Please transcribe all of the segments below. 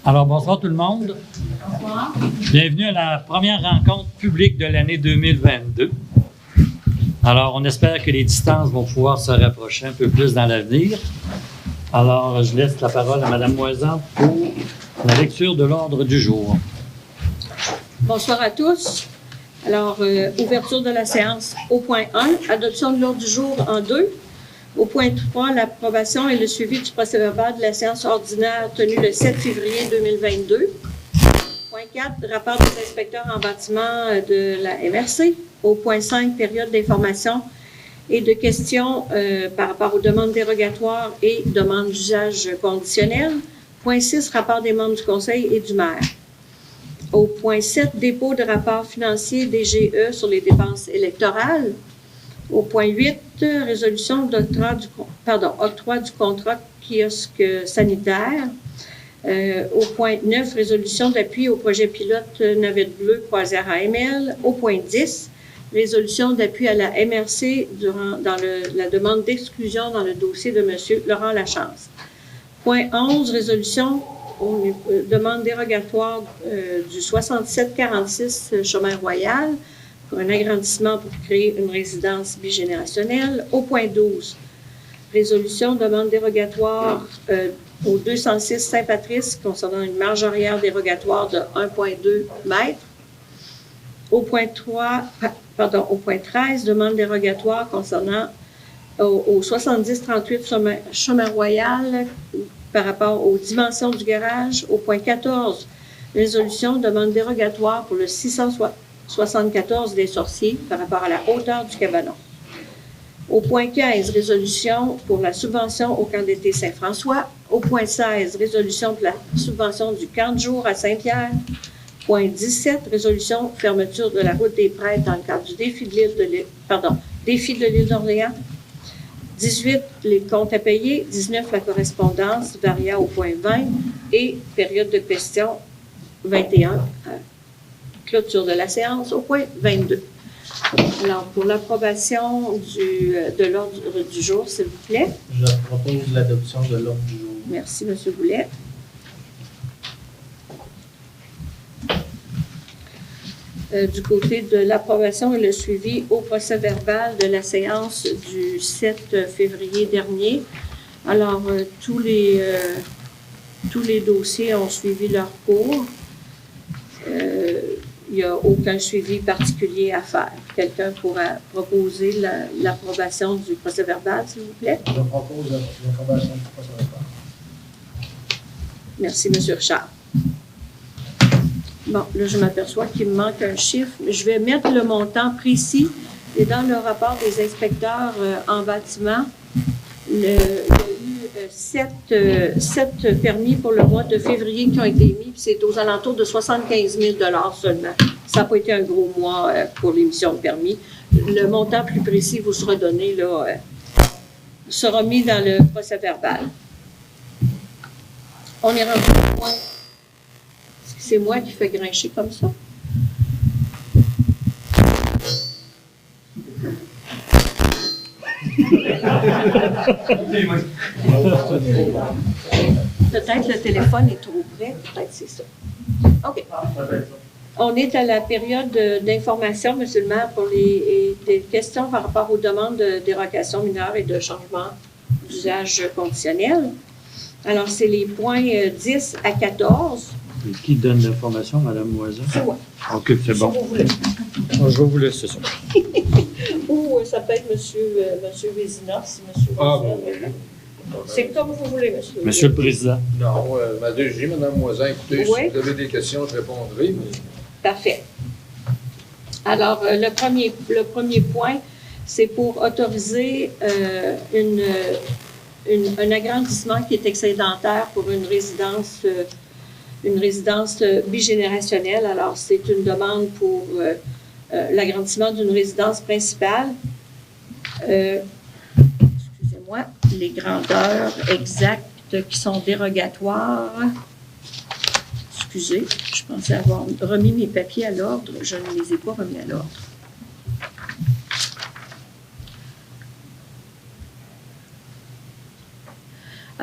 Alors, bonsoir tout le monde. Bonsoir. Bienvenue à la première rencontre publique de l'année 2022. Alors, on espère que les distances vont pouvoir se rapprocher un peu plus dans l'avenir. Alors, je laisse la parole à Mme Moisan pour la lecture de l'ordre du jour. Bonsoir à tous. Alors, ouverture de la séance au point 1, adoption de l'ordre du jour en 2. Au point 3, l'approbation et le suivi du procès-verbal de la séance ordinaire tenue le 7 février 2022. Point 4, rapport des inspecteurs en bâtiment de la MRC. Au point 5, période d'information et de questions par rapport aux demandes dérogatoires et demandes d'usage conditionnel. Point 6, rapport des membres du conseil et du maire. Au point 7, dépôt de rapport financier DGE sur les dépenses électorales. Au point 8, résolution octroi du contrat kiosque sanitaire. Au point 9, résolution d'appui au projet pilote navette bleue croisière AML. Au point 10, résolution d'appui à la MRC dans la demande d'exclusion dans le dossier de M. Laurent Lachance. Point 11, résolution demande dérogatoire du 6746 Chemin Royal pour un agrandissement pour créer une résidence bigénérationnelle. Au point 12, résolution demande dérogatoire au 206 Saint-Patrice concernant une marge arrière dérogatoire de 1,2 m. Au point 13, demande dérogatoire concernant au 7038 Chemin Royal par rapport aux dimensions du garage. Au point 14, résolution demande dérogatoire pour le 674 des Sorciers par rapport à la hauteur du cabanon. Au point 15, résolution pour la subvention au camp d'été Saint-François. Au point 16, résolution pour la subvention du camp de jour à Saint-Pierre. Point 17, résolution fermeture de la route des Prêtres dans le cadre du défi de l'île d'Orléans. 18, les comptes à payer. 19, la correspondance, varia au point 20. Et période de questions 21, clôture de la séance au point 22. Alors, pour l'approbation de l'ordre du jour, s'il vous plaît. Je propose l'adoption de l'ordre du jour. Merci, M. Boulet. Du côté de l'approbation et le suivi au procès-verbal de la séance du 7 février dernier. Alors, tous les dossiers ont suivi leur cours. Il n'y a aucun suivi particulier à faire. Quelqu'un pourra proposer l'approbation du procès-verbal, s'il vous plaît? Je propose l'approbation du procès-verbal. Merci, M. Richard. Bon, là, je m'aperçois qu'il me manque un chiffre. Je vais mettre le montant précis. Et dans le rapport des inspecteurs en bâtiment, il y a eu 7 permis pour le mois de février qui ont été émis, puis c'est aux alentours de 75 000 $ seulement. Ça n'a pas été un gros mois pour l'émission de permis. Le montant plus précis vous sera donné, là, sera mis dans le procès-verbal. On est rendu au point. C'est moi qui fais grincher comme ça. Peut-être le téléphone est trop près, peut-être c'est ça. OK. On est à la période d'information, M. le maire, pour des questions par rapport aux demandes de dérogation mineure et de changement d'usage conditionnel. Alors, c'est les points 10 à 14. Et qui donne l'information, Mme Moisan? C'est moi. OK, c'est bon. Si vous voulez. Je vais vous laisser ça. Ou ça peut être M. Vézina, si M. Vézina. C'est comme vous voulez, monsieur. Monsieur le Président. Non, ma DG, Mme Moisan, écoutez, Oui. si vous avez des questions, je répondrai. Mais... Parfait. Alors, le premier point, c'est pour autoriser un agrandissement qui est excédentaire pour une résidence bigénérationnelle. Alors, c'est une demande pour l'agrandissement d'une résidence principale. Excusez-moi, les grandeurs exactes qui sont dérogatoires. Excusez, je pensais avoir remis mes papiers à l'ordre. Je ne les ai pas remis à l'ordre.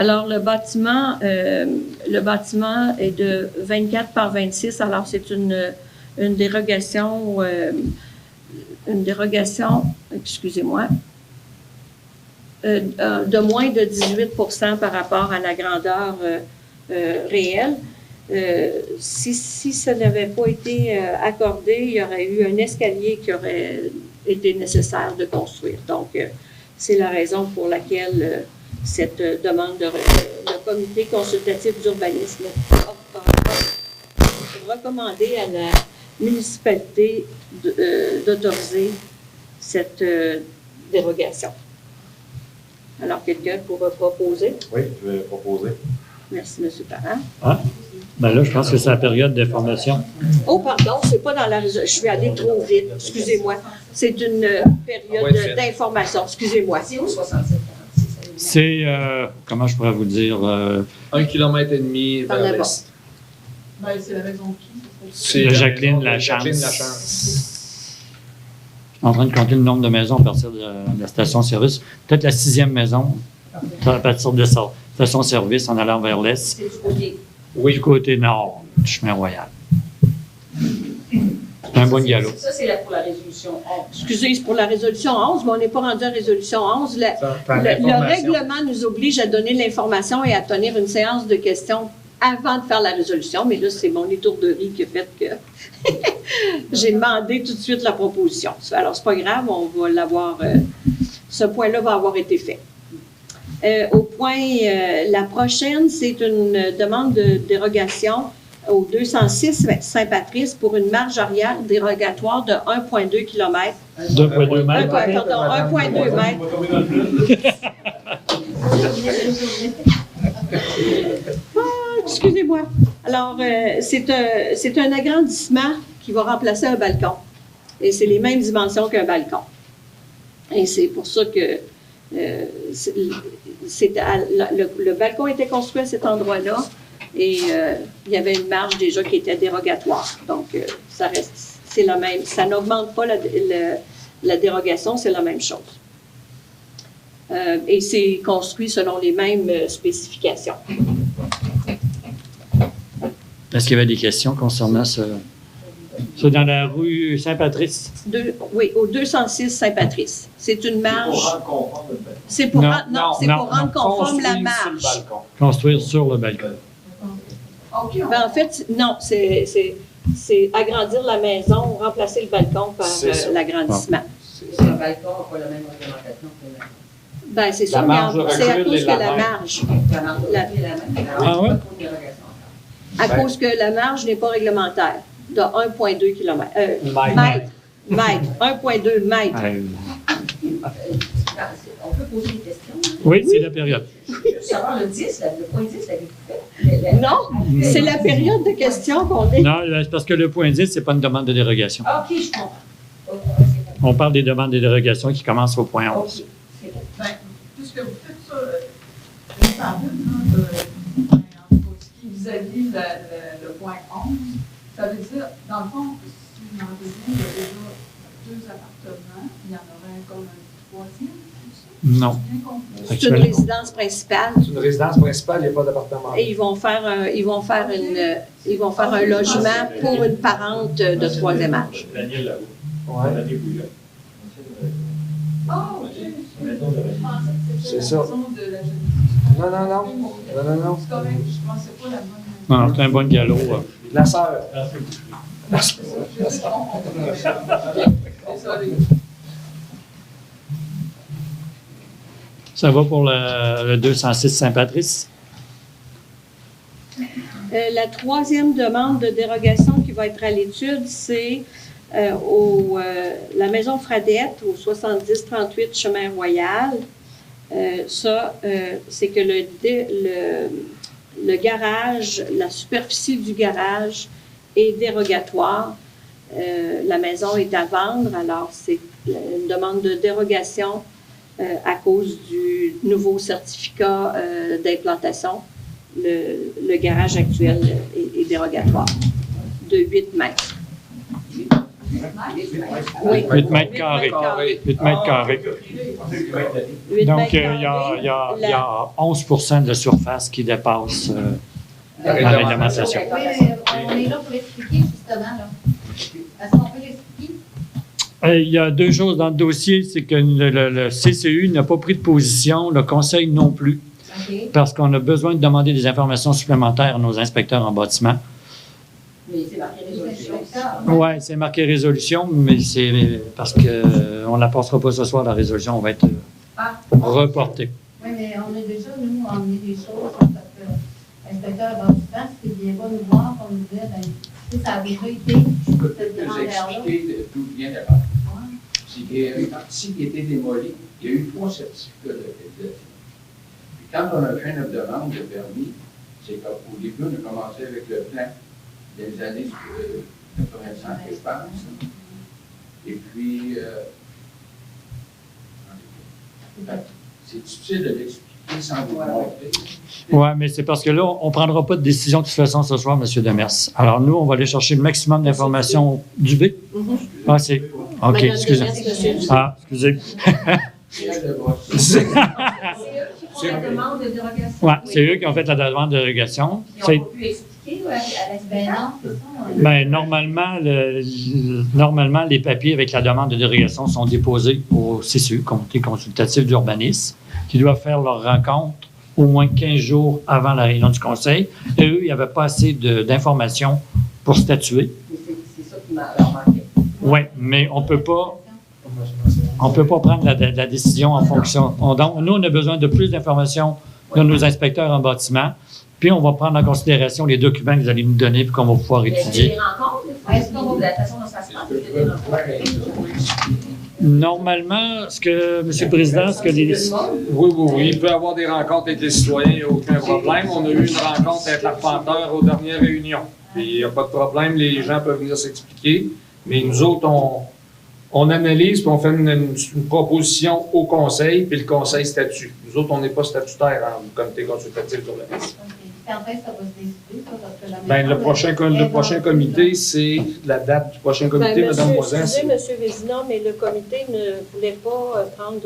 Alors, le bâtiment est de 24 par 26. Alors, c'est une dérogation, excusez-moi, de moins de 18 par rapport à la grandeur réelle. Si ça n'avait pas été accordé, il y aurait eu un escalier qui aurait été nécessaire de construire. Donc, c'est la raison pour laquelle cette demande de comité consultatif d'urbanisme a recommandé à la municipalité d'autoriser cette dérogation. Alors, quelqu'un pourra proposer? Oui, je vais proposer. Merci, M. Parent. Ah, ben là, je pense que c'est la période d'information. Oh, pardon, c'est pas dans la résolution. Je suis allée trop vite. Excusez-moi. C'est une période d'information. Excusez-moi. C'est où 67? C'est, comment je pourrais vous dire, 1,5 km Par vers là-bas. l'est. Ben, c'est la maison de qui? C'est Jacqueline Lachance. Jacqueline Lachance. Je suis en train de compter le nombre de maisons à partir de la station-service. Peut-être la 6e maison, à partir de ça. Station-service en allant vers l'est, C'est du côté. du côté nord du chemin royal. C'est un bon galop. Ça, c'est pour la résolution 11. Excusez, c'est pour la résolution 11, mais on n'est pas rendu à la résolution 11. Le règlement nous oblige à donner l'information et à tenir une séance de questions avant de faire la résolution, mais là, c'est mon étourderie qui a fait que j'ai demandé tout de suite la proposition. Alors, c'est pas grave, on va l'avoir, ce point-là va avoir été fait. Au point, la prochaine, c'est une demande de dérogation au 206 Saint-Patrice pour une marge arrière dérogatoire de 1,2 km. 2,2 mètres. Pardon, 1,2 mètres. Excusez-moi. Alors, c'est un agrandissement qui va remplacer un balcon. Et c'est les mêmes dimensions qu'un balcon. Et c'est pour ça que le balcon était construit à cet endroit-là et il y avait une marge déjà qui était dérogatoire. Donc, ça reste, c'est la même. Ça n'augmente pas la dérogation, c'est la même chose. Et c'est construit selon les mêmes spécifications. Est-ce qu'il y avait des questions concernant ce... C'est dans la rue Saint-Patrice? Oui, au 206 Saint-Patrice. C'est une marge... C'est pour rendre conforme la marge. Construire sur le balcon. OK. Ben, en fait, non, c'est agrandir la maison, remplacer le balcon par l'agrandissement. Le balcon n'a pas la même réglementation que la... Ben, c'est sûr, mais c'est à cause que la marge... La marge est la même. Ah ouais? À cause que la marge n'est pas réglementaire, de 1,2 km. Mètre. 1,2 mètres. On peut poser des questions. Hein? Oui, c'est la période. Je veux savoir le 10, le point 10, l'avez-vous fait? Non, c'est la période de questions qu'on est. Non, c'est parce que le point 10, c'est pas une demande de dérogation. Ah, OK, je comprends. OK, c'est On parle des demandes de dérogation qui commencent au point bon. 11. OK, c'est bon. Ben, puisque vous faites ça, une par une, vis-à-vis le point 11, ça veut dire, dans le fond, si je m'en souviens, il y a déjà 2 appartements, il y en aurait comme un 3e, tout ça? Non. J'ai bien compris. C'est une résidence principale. C'est une résidence principale, il n'y a pas d'appartement. Et ils vont faire un logement pour une parente de 3e âge. Daniel Lavoie. Ouais. Daniel Bouillon. Ah, OK. Je pensais que C'est c'était ça. la maison de la jeune Non, non, non. Non. C'est correct, je pensais pas la bonne. Non, c'est un bon galop. La sœur. Désolé. Ça va pour le 206 Saint-Patrice? La 3e demande de dérogation qui va être à l'étude, c'est la maison Fradette au 7038 Chemin Royal. C'est que le garage, la superficie du garage est dérogatoire. La maison est à vendre, alors c'est une demande de dérogation à cause du nouveau certificat d'implantation. Le garage actuel est dérogatoire de 8 mètres. Oui. 8 mètres carrés. 8 mètres carrés. 8 Donc, mètres il carrés. y a 11 de la surface qui dépasse la réglementation. Oui, on est là pour l'expliquer, justement, là. Est-ce qu'on peut l'expliquer? Il y a deux choses dans le dossier, c'est que le CCU n'a pas pris de position, le conseil non plus, OK. parce qu'on a besoin de demander des informations supplémentaires à nos inspecteurs en bâtiment. Mais c'est marqué résolution. Oui, c'est marqué résolution, mais c'est parce qu'on ne la passera pas ce soir, la résolution va être reportée. Oui, mais on a déjà, nous, emmené des choses, parce que l'inspecteur bâtiment, s'il ne vient pas nous voir, on nous dit, ben, tu sais, ça a déjà été. Je peux peut-être vous expliquer d'où vient la partie. C'est qu'il y a une partie qui a été démolie. Il y a eu 3 certificats de localisation. Puis quand on a fait notre demande de permis, c'est qu'au début, on a commencé avec le plan des années 85, je pense. Et puis, c'est difficile de l'expliquer sans vous montrer. Oui, mais c'est parce que là, on ne prendra pas de décision de toute façon ce soir, M. Demers. Alors, nous, on va aller chercher le maximum d'informations du B. Ah, c'est. OK, Madame excusez. Demers, monsieur. Ah, excusez. C'est eux qui font la demande de dérogation. Oui, c'est eux qui ont fait la demande de dérogation. Ils n'ont pas pu expliquer à Ben l'inspecteur. non, c'est ça. Ben, normalement, les papiers avec la demande de dérogation sont déposés au CCU, Comité consultatif d'urbanisme, qui doivent faire leur rencontre au moins 15 jours avant la réunion du conseil. Et eux, il n'y avait pas assez d'informations pour statuer. C'est ça qui leur manquait. Oui, mais on ne peut pas prendre la décision en fonction. Donc, nous, on a besoin de plus d'informations de nos inspecteurs en bâtiment. Puis, on va prendre en considération les documents que vous allez nous donner et qu'on va pouvoir Il y a étudier. des rencontres, est-ce qu'on va la façon dont ça se passe? Il y a des rencontres. Normalement, ce que, M. le Président, ce que les... Oui. Il peut y avoir des rencontres avec les citoyens, il n'y a aucun problème. On a eu une rencontre avec l'arpenteur aux dernières réunions. Puis il n'y a pas de problème, les gens peuvent venir s'expliquer. Mais nous autres, on analyse puis on fait une proposition au conseil, puis le conseil statue. Nous autres, on n'est pas statutaire en comité consultatif d'urbanisme. Quand est-ce que ça va se décider, ça? Parce que la Ben, le prochain comité, c'est la date du prochain comité, Ben, Mme Moisin. excusez, M. Vézina, mais le comité ne voulait pas prendre...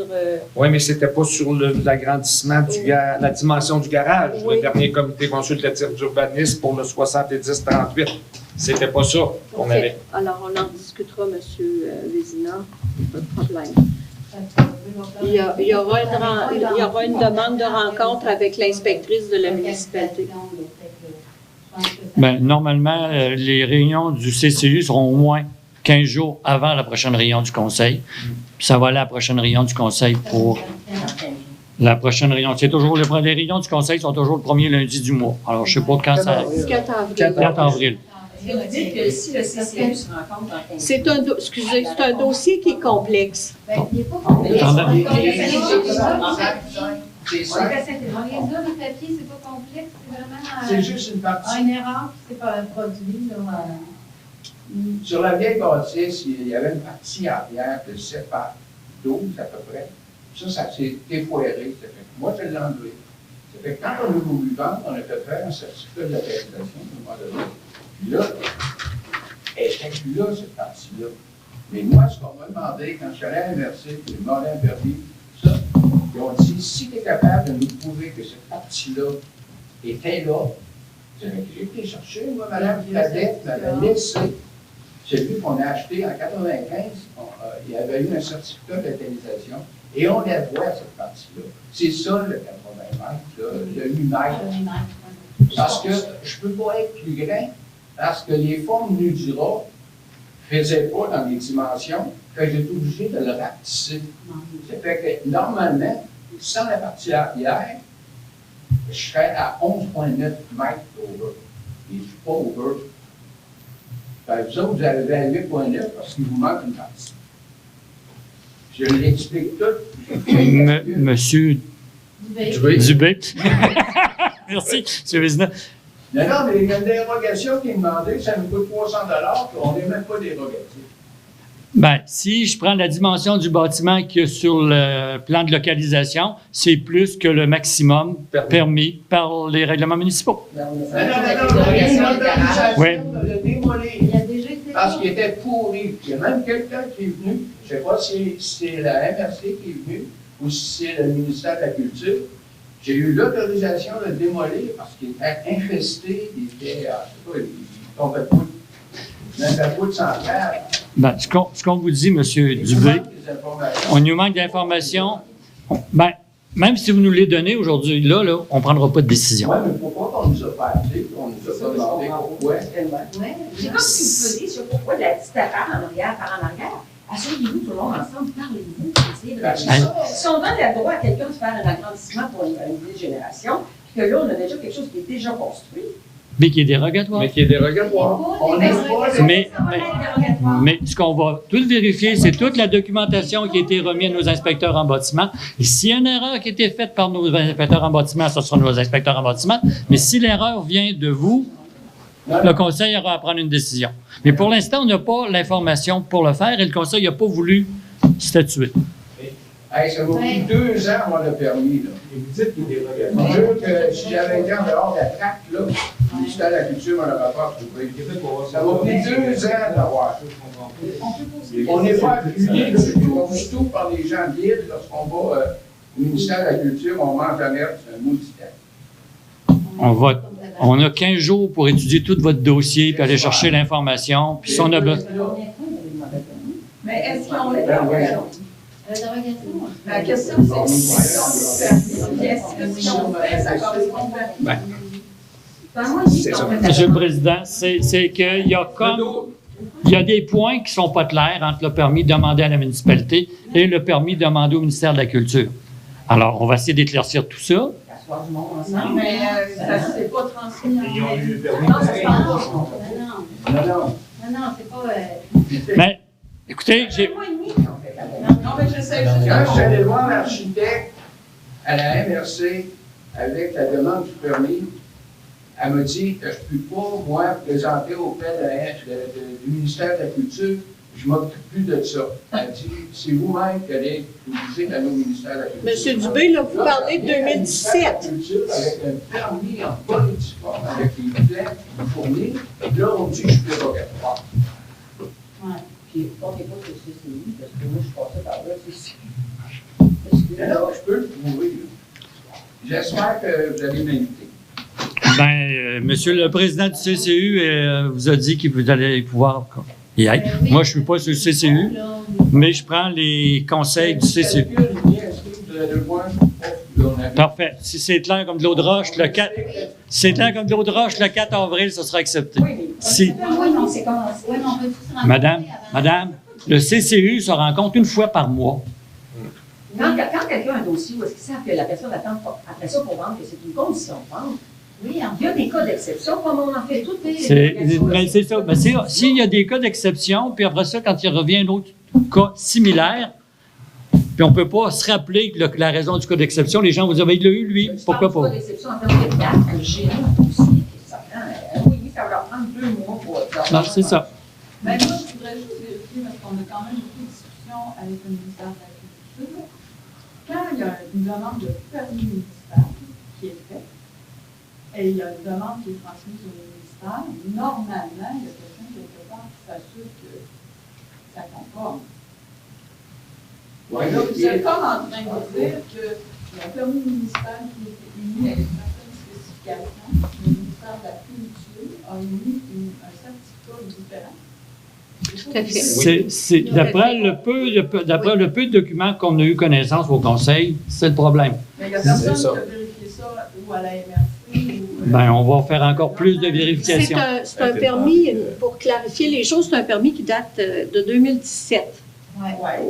Oui, mais c'était pas sur l'agrandissement la dimension du garage, Oui. le dernier comité consultatif d'urbanisme pour le 70-38. C'était pas ça qu'on OK. avait. Alors, on en discutera, M. Vézina. Pas de problème. Il y aura une demande de rencontre avec l'inspectrice de la municipalité. Ben, normalement, les réunions du CCU seront au moins 15 jours avant la prochaine réunion du conseil. Puis ça va aller à la prochaine réunion du conseil pour la prochaine réunion. C'est toujours les réunions du conseil sont toujours le premier lundi du mois. Alors, je ne sais pas quand ça... 4 avril. 4 avril. Est-ce que vous dites que si le CCU se rencontre dans 15 C'est un dossier qui est complexe. Ben, il n'est pas complexe. Attendez. C'est ça. On les a, les papiers, c'est pas complexe, c'est vraiment C'est juste une partie. une erreur qui s'est pas produite. Là. Sur la vieille bâtisse, il y avait une partie arrière de 7 par 12 à peu près. Ça s'est défoiré. Ça fait que moi, je l'ai enlevé. Ça fait que quand on a voulu vendre, on a fait faire un certificat de localisation à un moment donné. Puis là, elle n'était plus là, cette partie-là. Mais moi, ce qu'on m'a demandé, quand je suis allé inverser, puis j'ai demandé un permis, ça, ils ont dit, si tu es capable de nous prouver que cette partie-là était là, j'ai été chercher, moi, Mme Fladette m'avait laissé celui qu'on a acheté en 95, il y avait eu un certificat de localisation, et on la voit, cette partie-là. C'est ça, le 80 mètres, là, le 8 mètres. Parce que je ne peux pas être plus grand, parce que les formes Nudura ne faisaient pas dans les dimensions, que j'étais obligé de le rapetisser. Ça fait que, normalement, sans la partie arrière, je serais à 11,9 mètres over. Et je ne suis pas over. Ça, vous avez à 8,9 parce qu'il vous manque une partie. Je l'explique tout. Monsieur Dubé. Merci, M. Vézina. Non, mais il y a une dérogation qui est demandée, ça nous coûte 300 $, puis on n'est même pas dérogatif. Ben, si je prends la dimension du bâtiment qui est sur le plan de localisation, c'est plus que le maximum permis par les règlements municipaux. Non, le démolir. Il a déjà été parce qu'il était pourri. Il y a même quelqu'un qui est venu, je ne sais pas si c'est la MRC qui est venue ou si c'est le ministère de la Culture. J'ai eu l'autorisation de le démolir parce qu'il était infesté, il était, je sais pas, il tombait pas. Même la route centrale. Ben, ce qu'on vous dit, M. Dubé, on nous manque d'informations. Ben, même si vous nous les donnez aujourd'hui, là, on ne prendra pas de décision. Oui, mais pourquoi on nous a pas appelé, on nous a pas demandé pourquoi? C'est comme si vous faisiez sur pourquoi de la petite affaire en arrière, par en arrière. Asseyez-vous tout le monde ensemble, parlez-vous, essayez de réfléchir. Si on donne le droit à quelqu'un de faire un agrandissement pour une nouvelle génération, puis que là, on a déjà quelque chose qui est déjà construit. Mais qui est dérogatoire. Mais qui est dérogatoire. On n'est pas Mais ce qu'on va tout vérifier, c'est toute la documentation qui a été remise à nos inspecteurs en bâtiment. Et s'il y a une erreur qui a été faite par nos inspecteurs en bâtiment, ce sera nos inspecteurs en bâtiment. Mais si l'erreur vient de vous, le conseil aura à prendre une décision. Mais pour l'instant, on n'a pas l'information pour le faire et le conseil n'a pas voulu statuer. Hey, ça m'a pris 2 ans avant le permis. Là. Et vous dites qu'il est Je dérogatoire. jure que si j'avais été en dehors de la traque, là, le ministère de la Culture m'en aurait pas trouvé. Ça m'a pris 2 ans d'avoir. On n'est pas appuyé du tout par les gens de l'île. Lorsqu'on va au ministère de la Culture, on mange la merde, c'est un maudit temps. On a 15 jours pour étudier tout votre dossier puis aller chercher l'information. Puis si on a besoin. Mais est-ce qu'on est la question, c'est si on est permis, est-ce que ce qu'on fait, ça correspond au permis? C'est ça. Monsieur le Président, c'est qu'il y a il y a des points qui ne sont pas clairs entre le permis demandé à la municipalité et le permis demandé au ministère de la Culture. Alors, on va essayer d'éclaircir tout ça. Non, mais ça ne s'est pas transmis en Ils ont eu le permis. Non, ça se parle pas. Non, c'est pas... Mais, écoutez, Non, mais j'essaie juste. Quand je suis allé voir l'architecte à la MRC avec la demande du permis, elle m'a dit que je ne peux pas, moi, présenter auprès du ministère de la Culture, je ne m'occupe plus de ça. Elle a dit, c'est vous-même qui allez utiliser dans nos ministères de la Culture. Monsieur Dubé, là, vous parlez de 2017. Avec un permis en politiforme, avec les plans fournis, et là, on dit que je suis dérogatoire. Puis, on n'est pas sur le CCI, parce que moi, je suis passé par là, c'est Alors, je peux le trouver. Là. J'espère que vous allez m'inviter. Monsieur le Président du CCU vous a dit qu'il vous allez pouvoir y être. Moi, je ne suis pas sur le CCU, mais je prends les conseils du CCU. Parfait. Si c'est clair comme de l'eau de roche, le 4, c'est clair comme de l'eau de roche, le 4 avril, ça sera accepté. Si. Madame, le CCU se rencontre une fois par mois. Quand quelqu'un a un dossier où est-ce qu'il sait que la personne attend après ça pour vendre, que c'est une condition de vente, il y a des cas d'exception, comme on en fait toutes les C'est ça. Ben, s'il y a des cas d'exception, puis après ça, quand il revient un autre cas similaire, puis on ne peut pas se rappeler que la raison du cas d'exception, les gens vous disent, il l'a eu, lui, pourquoi pas? Cas d'exception en termes de date, j'ai un dossier, ça va leur prendre 2 mois pour... Non, c'est ça. Mais moi, je voudrais juste vérifier, parce qu'on a quand même beaucoup de discussions avec le ministère de la Culture. Quand il y a une demande de permis municipal qui est faite, et il y a une demande qui est transmise au ministère, normalement, il y a quelqu'un quelque part qui s'assure que ça conforme. Ouais, Donc, vous êtes comme en train de dire que le permis municipal qui a été émis avec certaines spécifications, le ministère de la Culture a émis un certificat différent. Tout à fait. D'après le peu de documents qu'on a eu connaissance au Conseil, c'est le problème. Mais il y a personne qui a vérifié ça ou à la MRC ou... On va faire encore plus de vérifications. C'est un permis, pour clarifier les choses, c'est un permis qui date de 2017.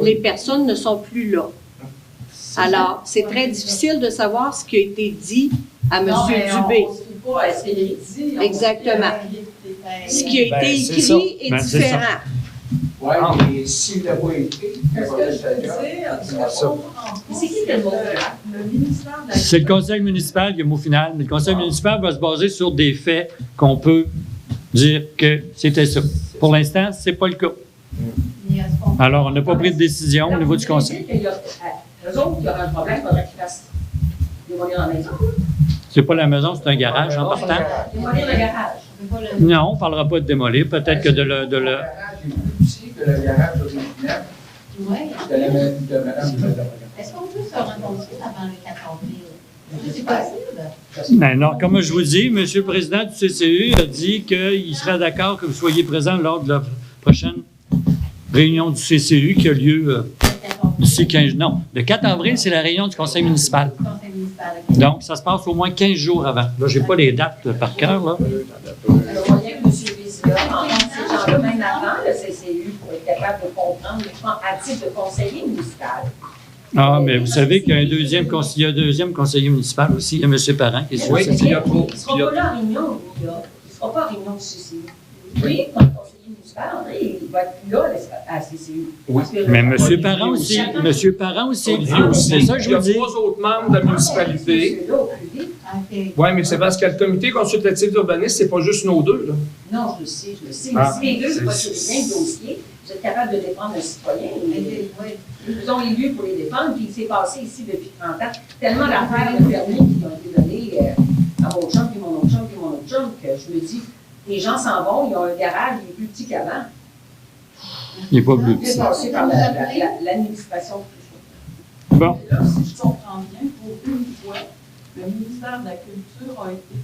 Les personnes ne sont plus là. Alors, c'est très difficile de savoir ce qui a été dit à M. Dubé. On ne se fie pas à ce qui est dit. Exactement. Ce qui a été écrit est différent. Oui, mais s'il n'a pas écrit, Est-ce que je peux dire, C'est qui le mot? le ministère de la C'est le conseil municipal qui est le mot final, mais le conseil municipal va se baser sur des faits qu'on peut dire que c'était ça. Pour l'instant, ce n'est pas le cas. Alors, on n'a pas pris de décision au niveau du conseil. Eux autres, il y aura un problème, il faudrait qu'ils fassent démolir la maison. C'est pas la maison, c'est un garage en partant. Démolir le garage. pas le... Non, on ne parlera pas de démolir. Peut-être que de le... J'ai vu aussi que le garage original Oui. de la maison de Mme Dubois. Est-ce qu'on peut se rencontrer avant le 4 avril? Est-ce que c'est possible? Ben non, comme je vous dis, M. le Président du CCU a dit qu'il serait d'accord que vous soyez présent lors de la prochaine réunion du CCU qui a lieu d'ici 15 jours. Non, le 4 avril, c'est la réunion du conseil municipal. Conseil municipal, ok. Donc, ça se passe au moins 15 jours avant. Là, je n'ai pas les dates par cœur, là. Alors, on voyait que M. Vézina, en ces gens-là, même avant le CCU, pour être capable de comprendre, à titre de conseiller municipal. Ah, mais vous savez qu'il y a un deuxième conseiller municipal aussi, il y a M. Parent qui est sur le CCU. Il ne sera pas là à Réunion, lui, là. Il ne sera pas à Réunion du CCU. Oui, comme conseiller municipal, André, il va être plus là à la CCU. Oui. Mais M. Parent aussi, M. Parent aussi. C'est ça que je Il y a vous dis. 3 autres membres de la municipalité. Là, au plus vite. OK. Oui, mais c'est parce que le comité consultatif d'urbanisme, c'est pas juste nos deux, là. Non, je le sais. Ah, Mais si les deux, c'est- vous possédez bien le dossier, vous êtes capable de défendre un citoyen. Oui. Ils vous ont élus pour les défendre, puis il s'est passé ici depuis 30 ans tellement d'affaires de permis qui ont été donnés à mon chum, puis mon autre chum, puis mon autre chum, que je me dis, les gens s'en vont, ils ont un garage qui est plus petit qu'avant. Il n'est pas plus C'est petit. passé par l'administration. Bon. Mais là, si je comprends bien, pour une fois, le ministère de la Culture a été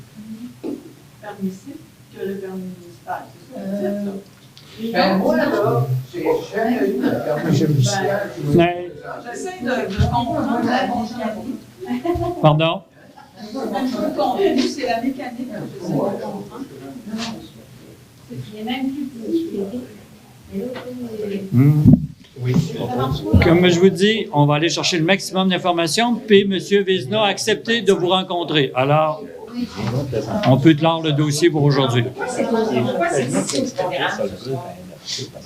plus permissif que le permis municipal. C'est ça que vous dites, là? Ben, moi, là, j'ai jamais eu la permission municipale qui m'a Mais- J'essaie de comprendre la mécanique. Pardon? Je peux comprendre, c'est la mécanique que j'essaie de comprendre. Il est même plus petit. Mais là, Hmm. Oui. ça marche pas. Comme je vous dis, on va aller chercher le maximum d'informations, puis M. Vézina a accepté de vous rencontrer. Alors, on peut clore le dossier pour aujourd'hui. Pourquoi c'est ici au programme?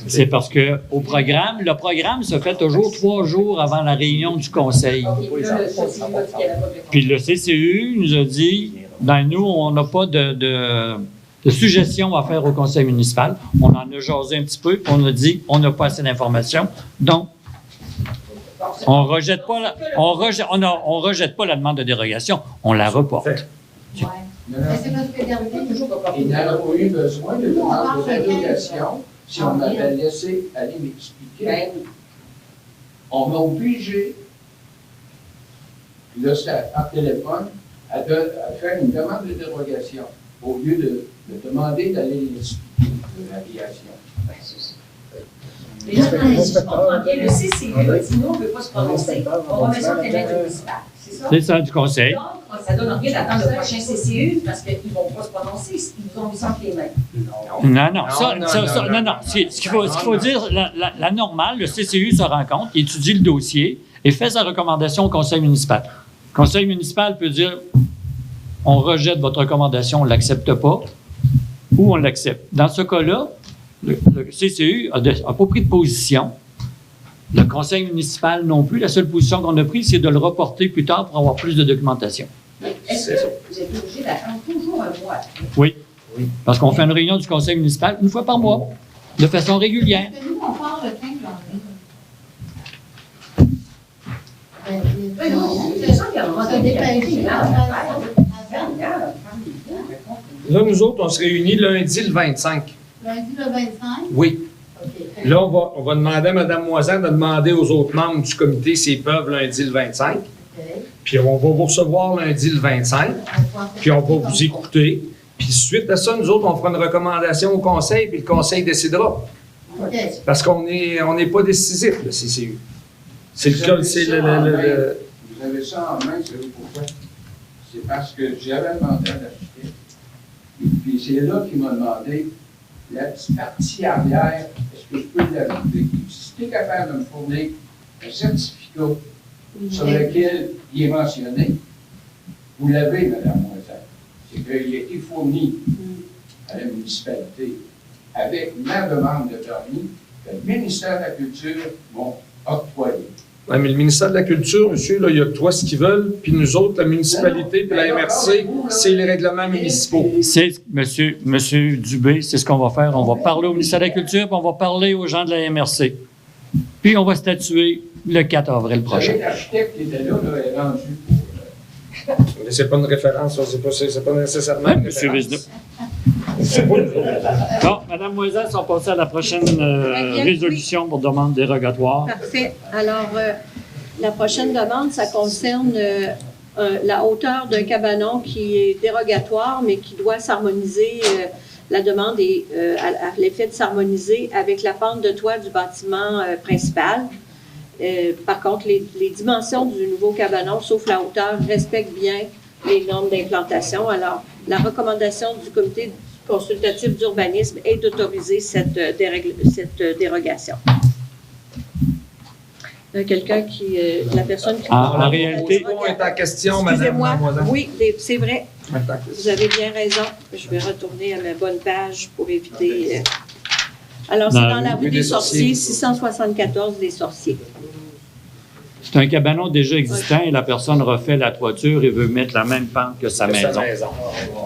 C'est parce que au programme, le programme se fait toujours 3 jours avant la réunion du conseil. OK, puis là, le CCU a dit qu'il n'y avait pas de réponse. Puis le CCU nous a dit, ben nous, on n'a pas de suggestions à faire au conseil municipal. On en a jasé un petit peu, puis on a dit, on n'a pas assez d'informations. Donc, on rejette pas on rejette pas la demande de dérogation, on la reporte. Ouais. Non, Mais non. c'est parce que dernier, Toujours pas Il porté. n'aurait pas eu besoin de demande de dérogation si on m'avait laissé aller m'expliquer. Ben, On m'a obligé, là, c'est par téléphone, à faire une demande de dérogation au lieu de demander d'aller l'expliquer, de l'aviation. ben, c'est ça. Mais là, attendez, si je comprends bien, le CCU a dit non, on ne peut pas se prononcer. On remet ça au cabinet municipal. C'est ça? C'est ça du conseil. Donc, ça donne rien d'attendre le prochain CCU parce qu'ils ne vont pas se prononcer. Ils vous ont mis ça entre les mains. Non. Ce qu'il faut dire, la normale, le CCU se rencontre, il étudie le dossier et fait sa recommandation au conseil municipal. Le conseil municipal peut dire, on rejette votre recommandation, on ne l'accepte pas, ou on l'accepte. Dans ce cas-là, le CCU n'a pas pris de position. Le conseil municipal non plus. La seule position qu'on a prise, c'est de le reporter plus tard pour avoir plus de documentation. Mais est-ce que vous êtes obligé d'attendre toujours un mois après? Oui. Parce qu'on fait une réunion du conseil municipal une fois par mois, de façon régulière. parce que nous, on part le 15 janvier. Oui, non, c'est ça qu'il y a un moment Ça donné. dépêche. Là, nous autres, on se réunit lundi le 25. Lundi le 25? Oui. OK. Là, on va demander à Mme Moisan de demander aux autres membres du comité s'ils peuvent lundi le 25. OK. Puis on va vous recevoir lundi le 25. Puis on va vous écouter. Puis suite à ça, nous autres, on fera une recommandation au conseil, puis le conseil décidera. OK. Parce qu'on n'est pas décisif, le CCU. C'est le cas, c'est le- Vous avez ça en main, savez-vous pourquoi? C'est parce que j'avais demandé à l'architecte. Et puis c'est là qu'il m'a demandé la petite partie arrière, est-ce que je peux l'ajouter? Si tu es capable de me fournir un certificat sur lequel il est mentionné, vous l'avez, Mme Moisan. C'est qu'il a été fourni à la municipalité avec ma demande de permis que le ministère de la Culture m'ont octroyé. Ouais, mais le ministère de la Culture, monsieur, là, il y a que toi ce qu'ils veulent, puis nous autres, la municipalité, puis la MRC, c'est les règlements municipaux. C'est, monsieur Dubé, c'est ce qu'on va faire. On va parler au ministère de la Culture, puis on va parler aux gens de la MRC. Puis on va statuer le 4 avril Vous savez, prochain. l'architecte qui était là, est rendu pour... Mais c'est pas une référence, ça, c'est pas nécessairement Hein, une monsieur référence. Vézina? Bon, Mme Moiselle, on passe à la prochaine bien, résolution pour demande dérogatoire. Parfait. Alors, la prochaine demande, ça concerne la hauteur d'un cabanon qui est dérogatoire, mais qui doit s'harmoniser. La demande est à l'effet de s'harmoniser avec la pente de toit du bâtiment principal. Par contre, les dimensions du nouveau cabanon, sauf la hauteur, respectent bien les normes d'implantation. Alors, la recommandation du comité consultatif d'urbanisme est d'autoriser cette dérogation. Quelqu'un qui... la personne qui... En réalité... Le point est en question, Madame Excusez-moi. Mademoiselle. Oui, c'est vrai. Vous avez bien raison. Je vais retourner à ma bonne page pour éviter... Alors, c'est dans la rue des Sorciers, 674 des Sorciers. C'est un cabanon déjà existant et la personne refait la toiture et veut mettre la même pente que sa maison.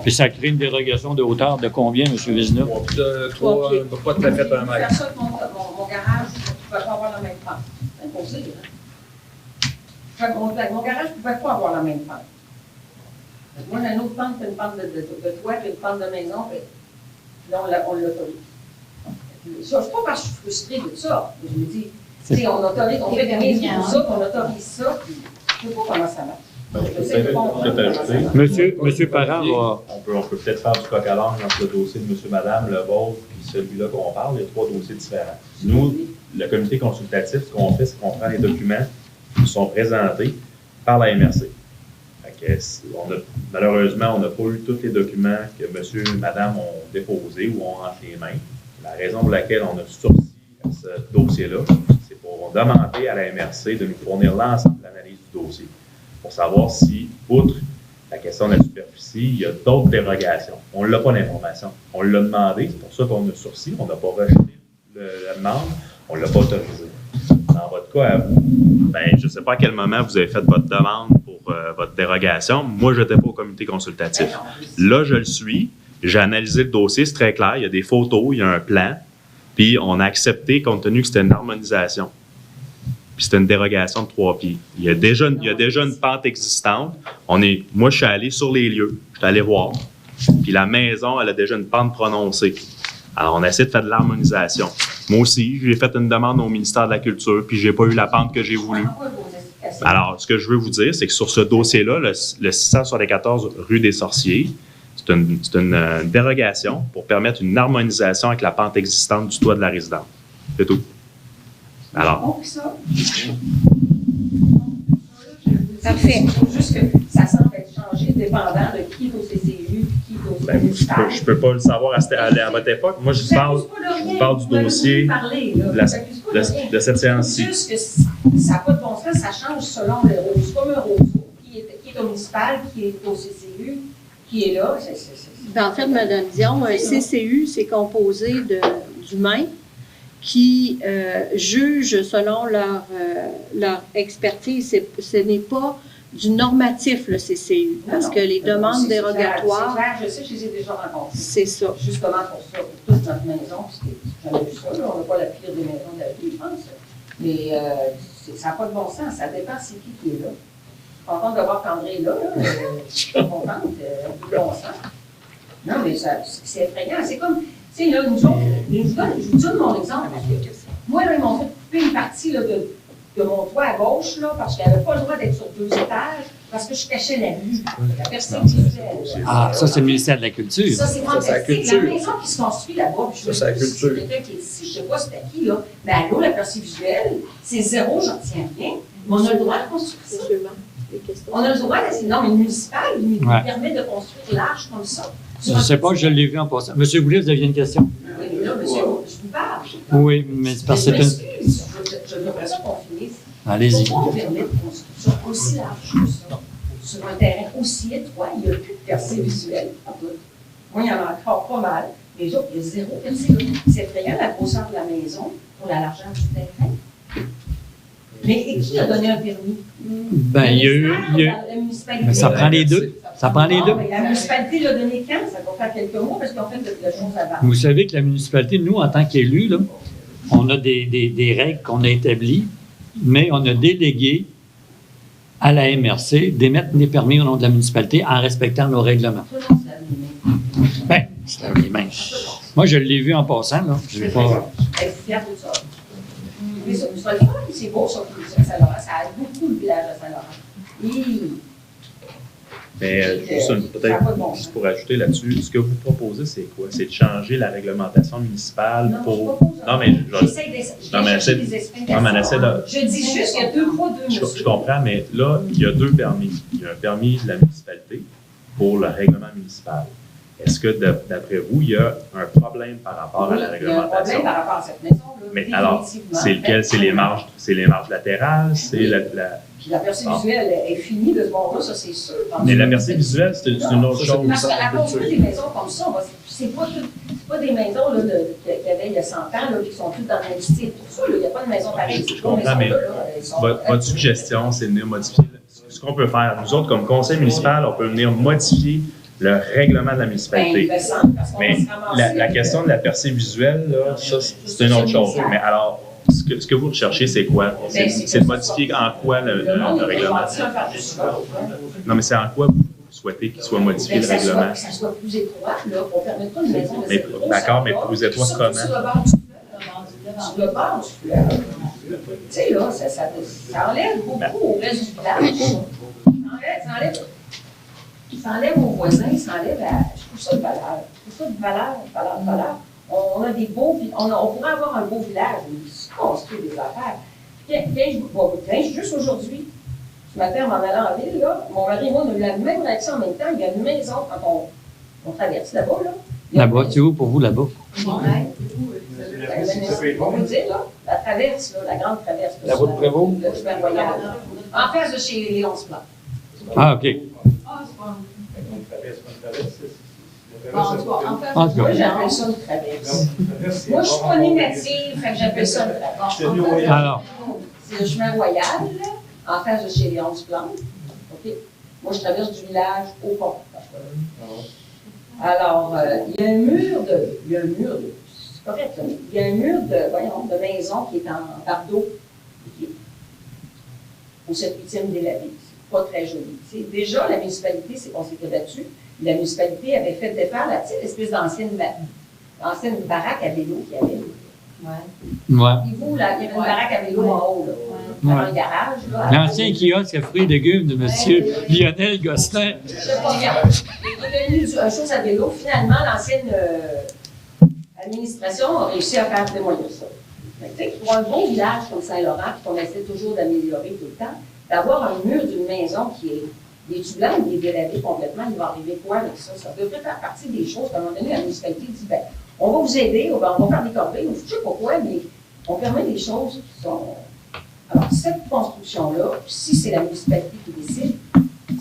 Puis ça crée une dérogation de hauteur de combien, M. Vézina? De 3, pas tout à fait 1 Faire mètre. ça avec mon garage, tu ne pouvais pas avoir la même pente. C'est imposé, hein? Fait que mon garage ne pouvait pas avoir la même pente. Fait que moi, j'ai une autre pente, une pente de toit, puis une pente de maison, puis là, on l'autorise. Ça, c'est pas parce que je suis frustrée de ça, mais je me dis, tu sais, on autorise, on fait des mises pour ça, puis on autorise ça, puis je ne sais pas comment ça marche. Je sais pas comment ça marche. Monsieur Parent va... On peut peut-être faire du coq à l'âne entre le dossier de monsieur, madame, le vôtre, puis celui-là qu'on parle. Il y a 3 dossiers différents. Nous, le comité consultatif, ce qu'on fait, c'est qu'on prend les documents qui sont présentés par la MRC. Fait que malheureusement, on n'a pas eu tous les documents que monsieur et madame ont déposés ou ont entre les mains. La raison pour laquelle on a sorti ce dossier-là, c'est pour demander à la MRC de nous fournir l'ensemble de l'analyse du dossier pour savoir si, outre la question de la superficie, il y a d'autres dérogations. On n'a pas l'information. On l'a demandé, c'est pour ça qu'on a sourcillé, on n'a pas rejeté la demande, on ne l'a pas autorisé. Dans votre cas, à vous, je ne sais pas à quel moment vous avez fait votre demande pour votre dérogation. Moi, je n'étais pas au comité consultatif. Là, je le suis. J'ai analysé le dossier, c'est très clair. Il y a des photos, il y a un plan. Puis, on a accepté compte tenu que c'était une harmonisation. Puis, c'était une dérogation de 3 pieds. Il y a déjà une pente existante. Moi, je suis allé sur les lieux. Je suis allé voir. Puis, la maison, elle a déjà une pente prononcée. Alors, on essaie de faire de l'harmonisation. Moi aussi, j'ai fait une demande au ministère de la Culture, puis j'ai pas eu la pente que j'ai voulu. Alors, ce que je veux vous dire, c'est que sur ce dossier-là, le 674 rue des Sorciers, c'est une dérogation pour permettre une harmonisation avec la pente existante du toit de la résidence. C'est tout. Alors. Parfait. Il faut juste que ça semble être changé dépendant de qui est au CCU, qui est au municipal. Je peux pas le savoir à votre époque. Moi, je parle du dossier de cette séance-ci. Juste que ça n'a pas de bon sens, ça change selon le roseau. C'est comme un roseau qui est au municipal, qui est au CCU, qui est là. En fait, Mme Dion, un CCU, c'est composé d'humains qui jugent selon leur expertise. Ce n'est pas du normatif, le CCU, parce que les demandes dérogatoires... C'est clair, je sais, je les ai déjà rencontrés. C'est ça. Justement pour ça, pour toute notre maison, parce que j'en ai vu ça, là, on n'a pas la pire des maisons de la ville, je pense. Mais ça n'a pas de bon sens, ça dépend c'est qui est là. Je suis contente de voir qu'André est là, je suis contente, un peu de bon sens. Non, mais c'est effrayant, c'est comme, tu sais, là, nous autres, je vous donne mon exemple. Moi, là, ils m'ont fait couper une partie là, de mon toit à gauche, là, parce qu'il n'avait pas le droit d'être sur 2 étages, parce que je cachais la vue, la personne visuelle. Ah, ça, c'est le ministère de la Culture. Ça, c'est fantastique. La maison qui se construit là-bas, puis je me dis, c'est quelqu'un qui est ici, je ne sais pas c'était qui, là, mais allô, la personne visuelle, c'est 0, j'en tiens rien. Mais on a le droit de construire ça. On a le droit, non, mais le municipal, il permet de construire large comme ça. Je ne sais pas, je l'ai vu en passant. Monsieur Goulet, vous aviez une question? Oui, mais là, monsieur, je vous parle. Oui, mais c'est parce que c'est une... Je voudrais ça qu'on finisse. Allez-y. Pourquoi on permet de construire ça aussi large que ça? Sur un terrain aussi étroit, il n'y a plus de percée visuelle. Moi, il y en a encore pas mal. Les autres, il y a 0 percée. C'est effrayant la grosseur de la maison pour la largeur du terrain. Mais qui a donné un permis? Ben, il y a eu... La municipalité. Mais ça prend les deux. Ça prend les deux. La municipalité l'a donné quand? Ça va faire quelques mois parce qu'on fait de la chose avant. Vous savez que la municipalité, nous, en tant qu'élus, là, on a des règles qu'on a établies, mais on a délégué à la MRC d'émettre des permis au nom de la municipalité en respectant nos règlements. Bien, se lave les mains. Moi, je l'ai vu en passant, là. Je l'ai pas... Elle est fière de ça. Mais ça, c'est beau, ça, Saint-Laurent. Ça aide beaucoup le village de Saint-Laurent. Mais juste pour ajouter là-dessus, ce que vous proposez, c'est quoi? C'est de changer la réglementation municipale pour. Non, mais j'essaie de. Je dis juste qu'il y a deux fois deux mesures. Je comprends, mais là, il y a deux permis. Il y a un permis de la municipalité pour le règlement municipal. Est-ce que, d'après vous, il y a un problème par rapport à la réglementation? Il y a un problème par rapport à cette maison-là. Mais alors, c'est lequel? C'est les marges latérales? C'est Puis la percée visuelle est finie de ce bord-là, ça c'est sûr. Mais la percée visuelle, c'est une autre chose. Parce qu'à construire des maisons comme ça, c'est pas des maisons qu'il y avait il y a 100 ans, là, qui sont toutes dans le même style. Tout ça, il n'y a pas de maison pareille. Je comprends, mais votre suggestion, c'est de venir modifier. Ce qu'on peut faire, nous autres, comme conseil municipal, on peut venir modifier le règlement de la municipalité. Mais la question de la percée visuelle, là, ça, c'est une autre chose. Mais alors, ce que vous recherchez, c'est quoi? C'est de modifier en quoi le règlement? Non, mais c'est en quoi vous souhaitez qu'il soit modifié le règlement? Que ça soit plus étroit, là, qu'on ne permette pas une maison de cette grosse. D'accord, mais plus étroit comment? Sur le bord du fleuve. Tu sais, là, ça enlève beaucoup au reste du village. Ça enlève aux voisins, ça enlève je trouve ça de valeur. Je trouve ça de valeur. On a des beaux, on pourrait avoir un beau village, mais se construire des affaires. Juste aujourd'hui, ce matin, en m'en allant en ville, là, mon mari et moi, on a eu la même réaction en même temps. Il y a une maison quand on traverse là-bas. Là-bas, c'est où pour vous, là-bas? On vous dire, là, la traverse, là, la grande traverse. La route Prévost? Le super royal. En face de chez Léon Plans. Ah, OK. Ah, c'est pas Moi, j'appelle ça une traverse. Moi, je suis pas née native, fait que j'appelle ça une traverse. Alors. C'est le chemin royal, là, en face de chez Léon Plans. OK? Moi, je traverse du village au pont. Alors, il y a un mur de. C'est correct, là. Il y a un mur de maison qui est en bardeau. Au 7e des Lavis. C'est pas très joli. T'sais. Déjà, la municipalité, c'est qu'on s'était battu. La municipalité avait fait défaire l'espèce d'ancienne baraque à vélo qu'il y avait. Ouais. Et vous, là, il y avait une baraque à vélo en haut, là. Dans le garage, là. L'ancien kiosque à fruits et légumes de M. Lionel Gosselin. Il est devenu une chose à vélo. Finalement, l'ancienne administration a réussi à faire démolir ça. Pour un bon village comme Saint-Laurent, qu'on essaie toujours d'améliorer tout le temps, d'avoir un mur d'une maison qui est des tubes blancs, il est délavé complètement, il va arriver quoi avec ça? Ça devrait faire partie des choses qu'à un moment donné, la municipalité dit, ben, on va vous aider, on va faire des corvées, ou je ne sais pas quoi, mais on permet des choses qui sont. Alors, cette construction-là, si c'est la municipalité qui décide,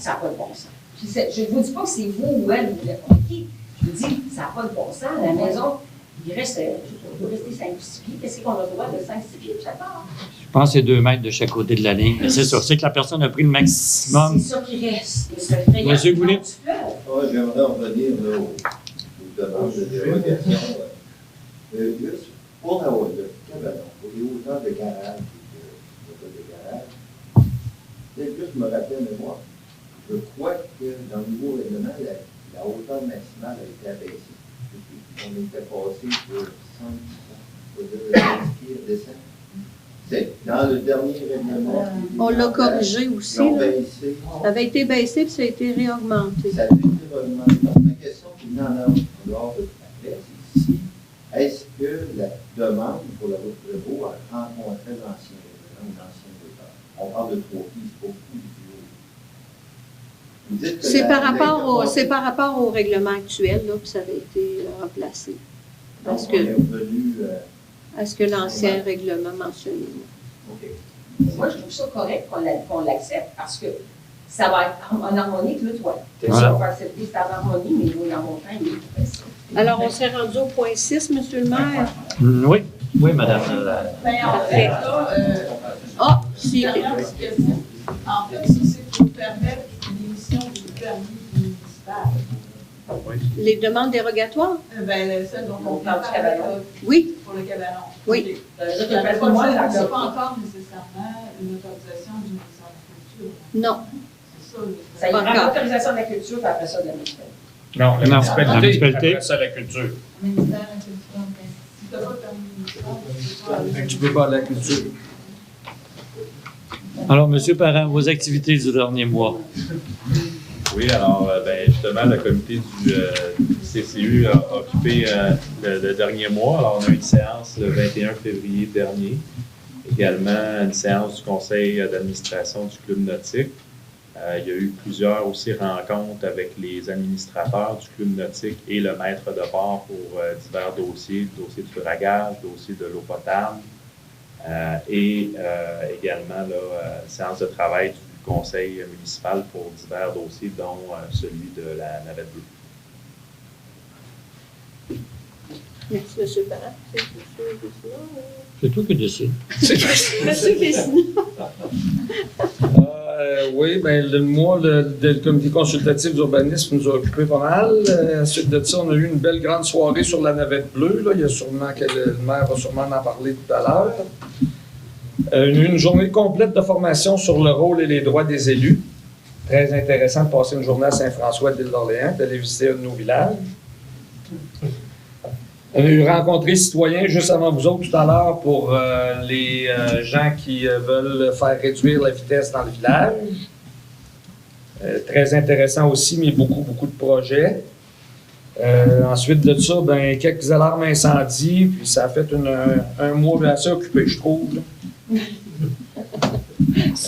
ça n'a pas de bon sens. Puis je ne vous dis pas que c'est vous ou elle ou vous l'avez compris. Je vous dis, ça n'a pas de bon sens. La maison, il reste, il doit rester 5 ou 6 pieds. Qu'est-ce qu'on a le droit de 5 6 pieds de chaque part? Je pense que c'est 2 mètres de chaque côté de la ligne. Mais c'est sûr, c'est que la personne a pris le maximum. C'est ça qui reste. Monsieur Goulet? J'aimerais revenir là, aux demandes de dérogation. Juste pour la hauteur de cabanon, pour les hauteurs de garage, juste me rappeler de moi, je crois que dans le nouveau règlement, la hauteur maximale a été abaissée. On était passé sur 100 pieds de descente. C'est dans le dernier règlement. On l'a corrigé aussi. Ils ont Là. baissé. Ça avait été baissé puis ça a été réaugmenté. Ça a été réaugmenté. Donc, ma question qui vient en dehors de la classe, c'est ici, est-ce que la demande pour la route de Prévost a rencontré l'ancien règlement ou l'ancien hauteur? On parle de 3 pieds, c'est beaucoup plus haut. C'est par rapport au règlement actuel, là, puis ça avait été remplacé. Parce que, à ce que l'ancien règlement mentionnait. OK. Moi, je trouve ça correct qu'on l'accepte parce que ça va être en harmonie avec le toit. Voilà. On va accepter c'est en harmonie, mais nous, dans mon temps, il est facile. Alors, on s'est rendu au point 6, M. le maire. Oui. Oui, madame. Ben, en fait, là, Si. dernière petite question. En fait, ça, c'est pour permettre l'émission du permis municipal. Les demandes dérogatoires? Ben, celle dont on parle du cabanon. Oui. pour le cabanon. Oui. Moi, ça n'a pas encore nécessairement une autorisation du ministère de la Culture. Non. C'est ça. Ça y Pas prend encore. l'autorisation de la culture, puis après ça, de la municipalité. Non, la Non, municipalité, la municipalité. après ça, la culture. Ministère de la Culture, ok. Si tu n'as pas terminé ça, Fait que tu peux pas aller à la culture. Alors, M. Parent, vos activités du dernier mois. Oui, alors, justement, le comité du CCU a occupé le dernier mois. Alors, on a eu une séance le 21 février dernier. Également, une séance du conseil d'administration du club nautique. Il y a eu plusieurs aussi rencontres avec les administrateurs du club nautique et le maître de port pour divers dossiers, le dossier du dragage, le dossier de l'eau potable. Et également, là, séance de travail du conseil municipal pour divers dossiers, dont celui de la navette bleue. Merci, M. Parent. C'est M. Vézina. C'est toi qui décide. M. Vézina. Oui, bien, le comité consultatif d'urbanisme nous a occupé pas mal. Ensuite de ça, on a eu une belle grande soirée sur la navette bleue. Là. Il y a sûrement que le maire va sûrement en parler tout à l'heure. Une journée complète de formation sur le rôle et les droits des élus. Très intéressant de passer une journée à Saint-François de l'île d'Orléans, d'aller visiter un de nos villages. On a eu rencontré citoyens juste avant vous autres tout à l'heure pour les gens qui veulent faire réduire la vitesse dans le village. Très intéressant aussi, mais beaucoup de projets. Ensuite de ça, ben, quelques alarmes incendie, puis ça a fait un mois assez occupé, je trouve. Là.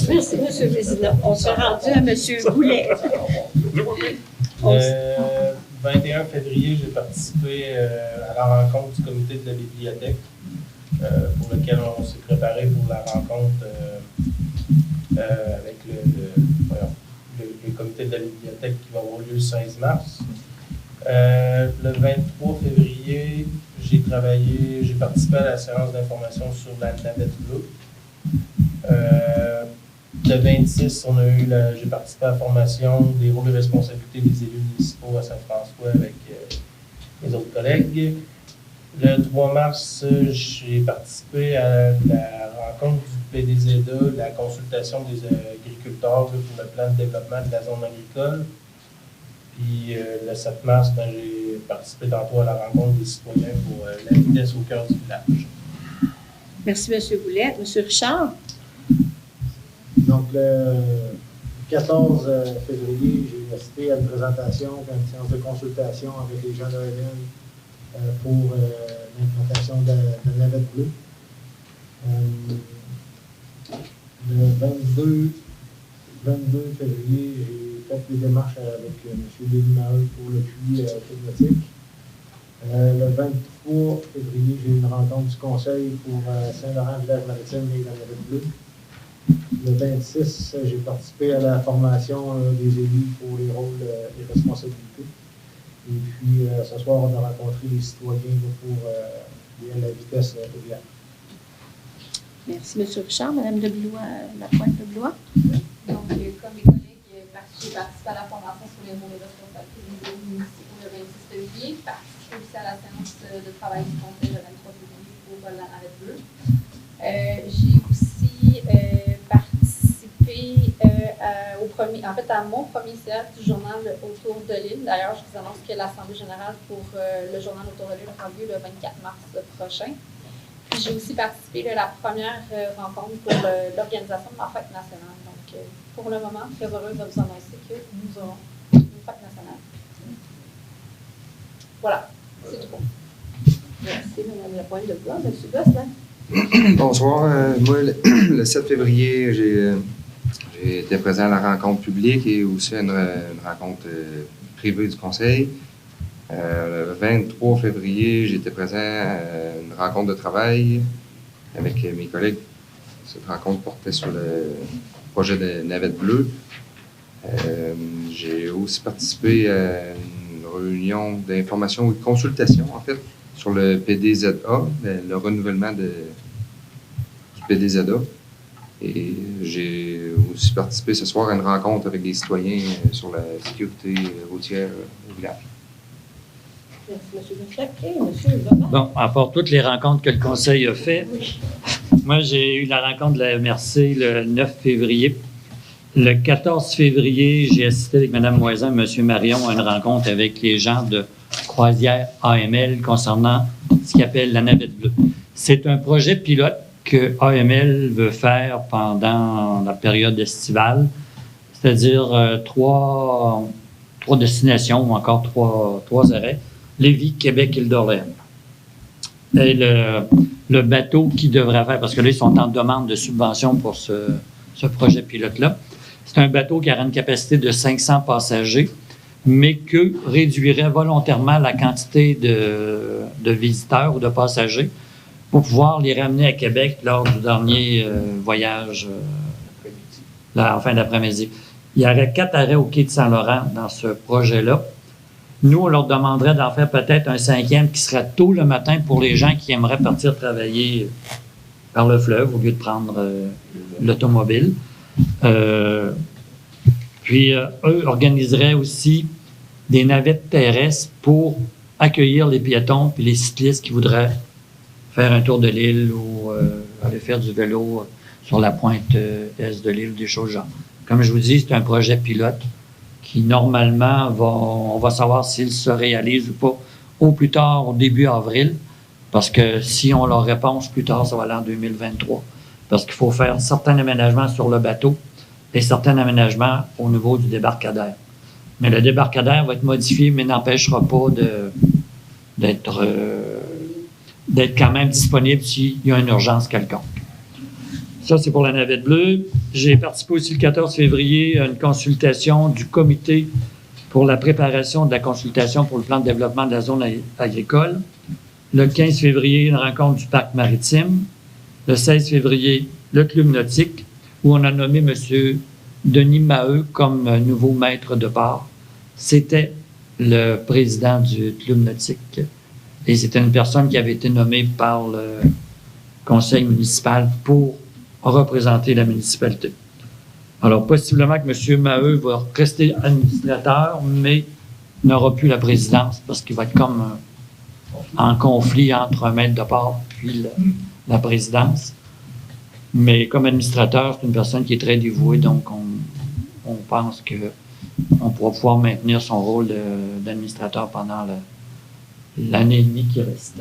Merci, M. Vézina. On s'est rendu à M. Goulet. 21 février, j'ai participé à la rencontre du comité de la bibliothèque, pour lequel on s'est préparé pour la rencontre avec le comité de la bibliothèque qui va avoir lieu le 16 mars. Le 23 février, j'ai participé à la séance d'information sur la navette bleue. Le 26, j'ai participé à la formation des rôles et responsabilités des élus municipaux à Saint-François avec mes autres collègues. Le 3 mars, j'ai participé à la rencontre du PDZA, la consultation des agriculteurs pour le plan de développement de la zone agricole. Puis le 7 mars, j'ai participé tantôt à la rencontre des citoyens pour la vitesse au cœur du village. Merci, M. Goulet. M. Richard? Donc, le 14 février, j'ai assisté à une présentation, à une séance de consultation avec les gens de l'ONL pour l'implantation de la navette bleue. Le 22 février, j'ai fait des démarches avec M. Denis Maheu pour le puits climatique. Le 23 février, j'ai eu une rencontre du conseil pour Saint-Laurent, village maritime et la navette bleue. Le 26, j'ai participé à la formation des élus pour les rôles et responsabilités. Et puis, ce soir, on a rencontré les citoyens pour la vitesse au village. Merci, M. Richard. Mme Lapointe-Deblois. Donc, comme mes collègues, j'ai participé à la formation sur les rôles et responsabilités des élus municipaux le 26 février. J'ai participé aussi à la séance de travail du conseil le 23 février pour la navette bleue. J'ai aussi participé à mon premier cercle du journal Autour de l'île. D'ailleurs, je vous annonce que l'Assemblée générale pour le journal Autour de l'île aura lieu le 24 mars prochain. Puis j'ai aussi participé à la première rencontre pour l'organisation de la fête nationale. Donc, pour le moment, très heureuse de vous annoncer que nous aurons une fête nationale. Voilà, c'est tout. Merci, Mme Lapointe-Deblois. M. Gosselin. Bonsoir. Moi, le 7 février, j'ai été présent à la rencontre publique et aussi à une rencontre privée du conseil. Le 23 février, j'étais présent à une rencontre de travail avec mes collègues. Cette rencontre portait sur le projet de navette bleue. J'ai aussi participé à une réunion d'information ou de consultation, en fait, sur le PDZA, le renouvellement du PDZA. Et j'ai aussi participé ce soir à une rencontre avec des citoyens sur la sécurité routière au village. Merci, M. Gosselin. Et M. Leblanc. Bon, à part toutes les rencontres que le conseil a faites, moi, j'ai eu la rencontre de la MRC le 9 février. Le 14 février, j'ai assisté avec Mme Moisan et M. Marion à une rencontre avec les gens de Croisière AML concernant ce qu'ils appellent la navette bleue. C'est un projet pilote que AML veut faire pendant la période estivale, c'est-à-dire trois destinations ou encore trois arrêts, Lévis, Québec, Île d'Orléans. Et le bateau qui devrait faire, parce que là, ils sont en demande de subvention pour ce projet pilote-là, c'est un bateau qui aura une capacité de 500 passagers, mais que réduirait volontairement la quantité de visiteurs ou de passagers pour pouvoir les ramener à Québec lors du dernier voyage en fin d'après-midi. Il y aurait 4 arrêts au quai de Saint-Laurent dans ce projet-là. Nous, on leur demanderait d'en faire peut-être un 5e qui serait tôt le matin pour les gens qui aimeraient partir travailler par le fleuve au lieu de prendre l'automobile. Puis, eux organiseraient aussi des navettes terrestres pour accueillir les piétons et les cyclistes qui voudraient faire un tour de l'île ou aller faire du vélo sur la pointe est de l'île ou des choses genre. Comme je vous dis, c'est un projet pilote qui, normalement, on va savoir s'il se réalise ou pas au plus tard, au début avril, parce que si on leur réponse plus tard, ça va aller en 2023. Parce qu'il faut faire certains aménagements sur le bateau et certains aménagements au niveau du débarcadère. Mais le débarcadère va être modifié, mais n'empêchera pas d'être quand même disponible s'il y a une urgence quelconque. Ça, c'est pour la navette bleue. J'ai participé aussi le 14 février à une consultation du comité pour la préparation de la consultation pour le plan de développement de la zone agricole. Le 15 février, une rencontre du parc maritime. Le 16 février, le club nautique, où on a nommé M. Denis Maheu comme nouveau maître de port. C'était le président du club nautique. Et c'était une personne qui avait été nommée par le conseil municipal pour représenter la municipalité. Alors, possiblement que M. Maheu va rester administrateur, mais n'aura plus la présidence parce qu'il va être comme en conflit entre un maître de port puis la présidence. Mais comme administrateur, c'est une personne qui est très dévouée, donc on pense qu'on pourra pouvoir maintenir son rôle d'administrateur pendant l'année et demie qui reste.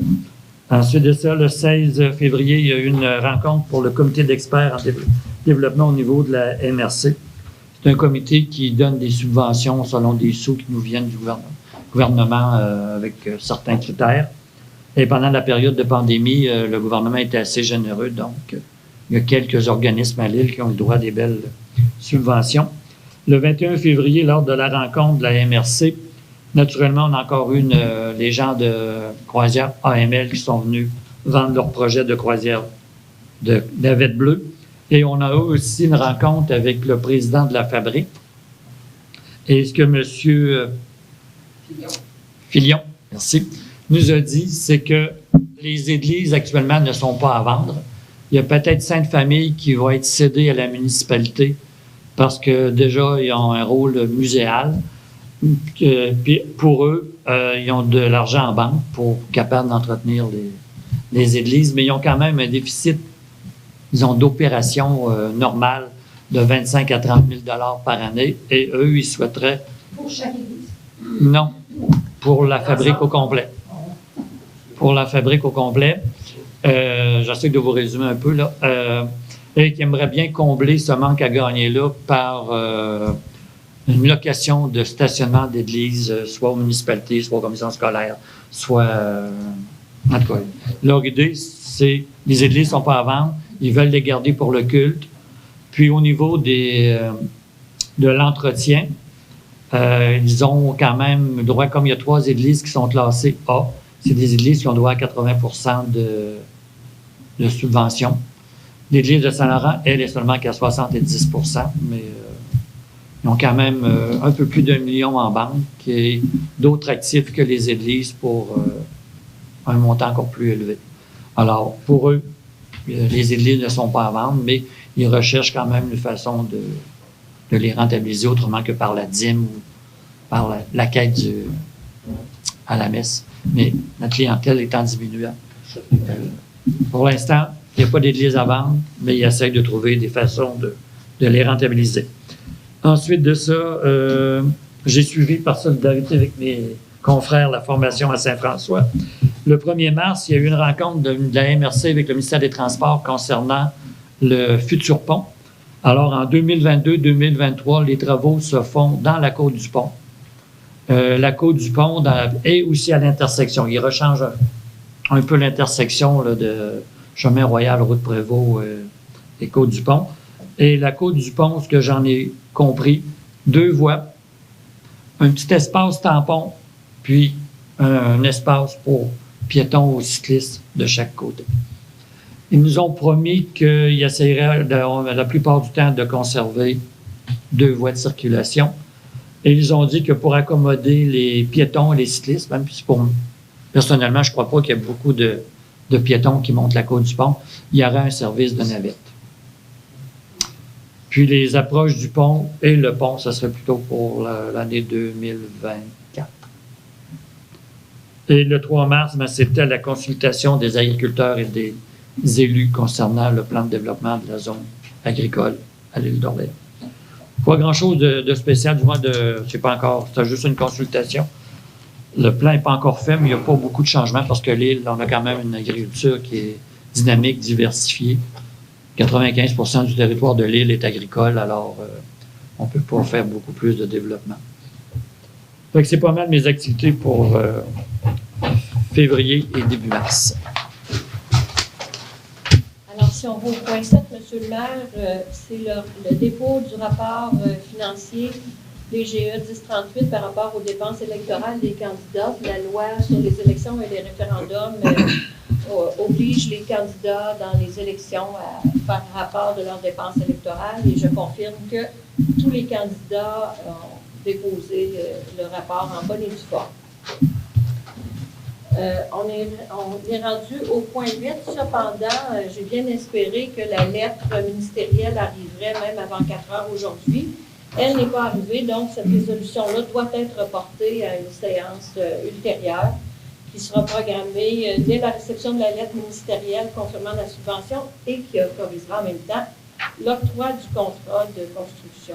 Ensuite de ça, le 16 février, il y a eu une rencontre pour le comité d'experts en développement au niveau de la MRC. C'est un comité qui donne des subventions selon des sous qui nous viennent du gouvernement avec certains critères. Et pendant la période de pandémie, le gouvernement était assez généreux, donc il y a quelques organismes à l'île qui ont le droit à des belles subventions. Le 21 février, lors de la rencontre de la MRC, naturellement, on a encore eu les gens de Croisière AML qui sont venus vendre leur projet de croisière de navette bleue. Et on a eu aussi une rencontre avec le président de la fabrique. Et ce que M. Filion, merci, nous a dit, c'est que les églises actuellement ne sont pas à vendre. Il y a peut-être 5 familles qui vont être cédées à la municipalité parce que déjà, ils ont un rôle muséal. Puis pour eux, ils ont de l'argent en banque pour être capables d'entretenir les églises, mais ils ont quand même un déficit, disons, d'opération normale de 25 à 30 000 $ par année, et eux, ils souhaiteraient... Pour chaque église? Non, pour la fabrique au complet. Pour la fabrique au complet. J'essaie de vous résumer un peu, là. Et qui aimerait bien combler ce manque à gagner-là par une location de stationnement d'église, soit aux municipalités, soit aux commissions scolaires, soit... en tout cas, leur idée, c'est les églises ne sont pas à vendre, ils veulent les garder pour le culte. Puis au niveau de l'entretien, ils ont quand même le droit, comme il y a 3 églises qui sont classées A, c'est des églises qui ont droit à 80 % de subvention. L'église de Saint-Laurent, elle, est seulement qu'à 70 %, mais ils ont quand même un peu plus d'1 million en banque et d'autres actifs que les églises pour un montant encore plus élevé. Alors, pour eux, les églises ne sont pas à vendre, mais ils recherchent quand même une façon de les rentabiliser autrement que par la dîme ou par la quête à la messe. Mais notre clientèle étant diminuante. Pour l'instant, il n'y a pas d'église à vendre, mais ils essayent de trouver des façons de les rentabiliser. Ensuite de ça, j'ai suivi par solidarité avec mes confrères la formation à Saint-François. Le 1er mars, il y a eu une rencontre de la MRC avec le ministère des Transports concernant le futur pont. Alors, en 2022-2023, les travaux se font dans la côte du pont. La côte du pont est aussi à l'intersection. Il rechange un peu l'intersection là, de Chemin Royal, Route Prévost et côte du pont. Et la côte du pont, ce que j'en ai compris, 2 voies, un petit espace tampon, puis un espace pour piétons ou cyclistes de chaque côté. Ils nous ont promis qu'ils essaieraient la plupart du temps de conserver 2 voies de circulation. Et ils ont dit que pour accommoder les piétons et les cyclistes, même si personnellement, je ne crois pas qu'il y ait beaucoup de piétons qui montent la côte du pont, il y aura un service de navette. Puis les approches du pont et le pont, ça serait plutôt pour l'année 2024. Et le 3 mars, c'était la consultation des agriculteurs et des élus concernant le plan de développement de la zone agricole à l'île d'Orléans. Pas grand-chose de spécial, du moins c'est pas encore, c'est juste une consultation. Le plan n'est pas encore fait, mais il n'y a pas beaucoup de changements parce que l'île, on a quand même une agriculture qui est dynamique, diversifiée. 95% du territoire de l'île est agricole, alors on ne peut pas faire beaucoup plus de développement. Fait que c'est pas mal mes activités pour février et début mars. Alors, si on va au point 7, M. le maire, c'est le dépôt du rapport financier DGE 1038 par rapport aux dépenses électorales des candidats. La loi sur les élections et les référendums oblige les candidats dans les élections à faire rapport de leurs dépenses électorales et je confirme que tous les candidats ont déposé le rapport en bonne et due forme. On est rendu au point 8. Cependant, j'ai bien espéré que la lettre ministérielle arriverait même avant 4 heures aujourd'hui. Elle n'est pas arrivée, donc cette résolution-là doit être reportée à une séance ultérieure qui sera programmée dès la réception de la lettre ministérielle confirmant la subvention et qui autorisera en même temps l'octroi du contrat de construction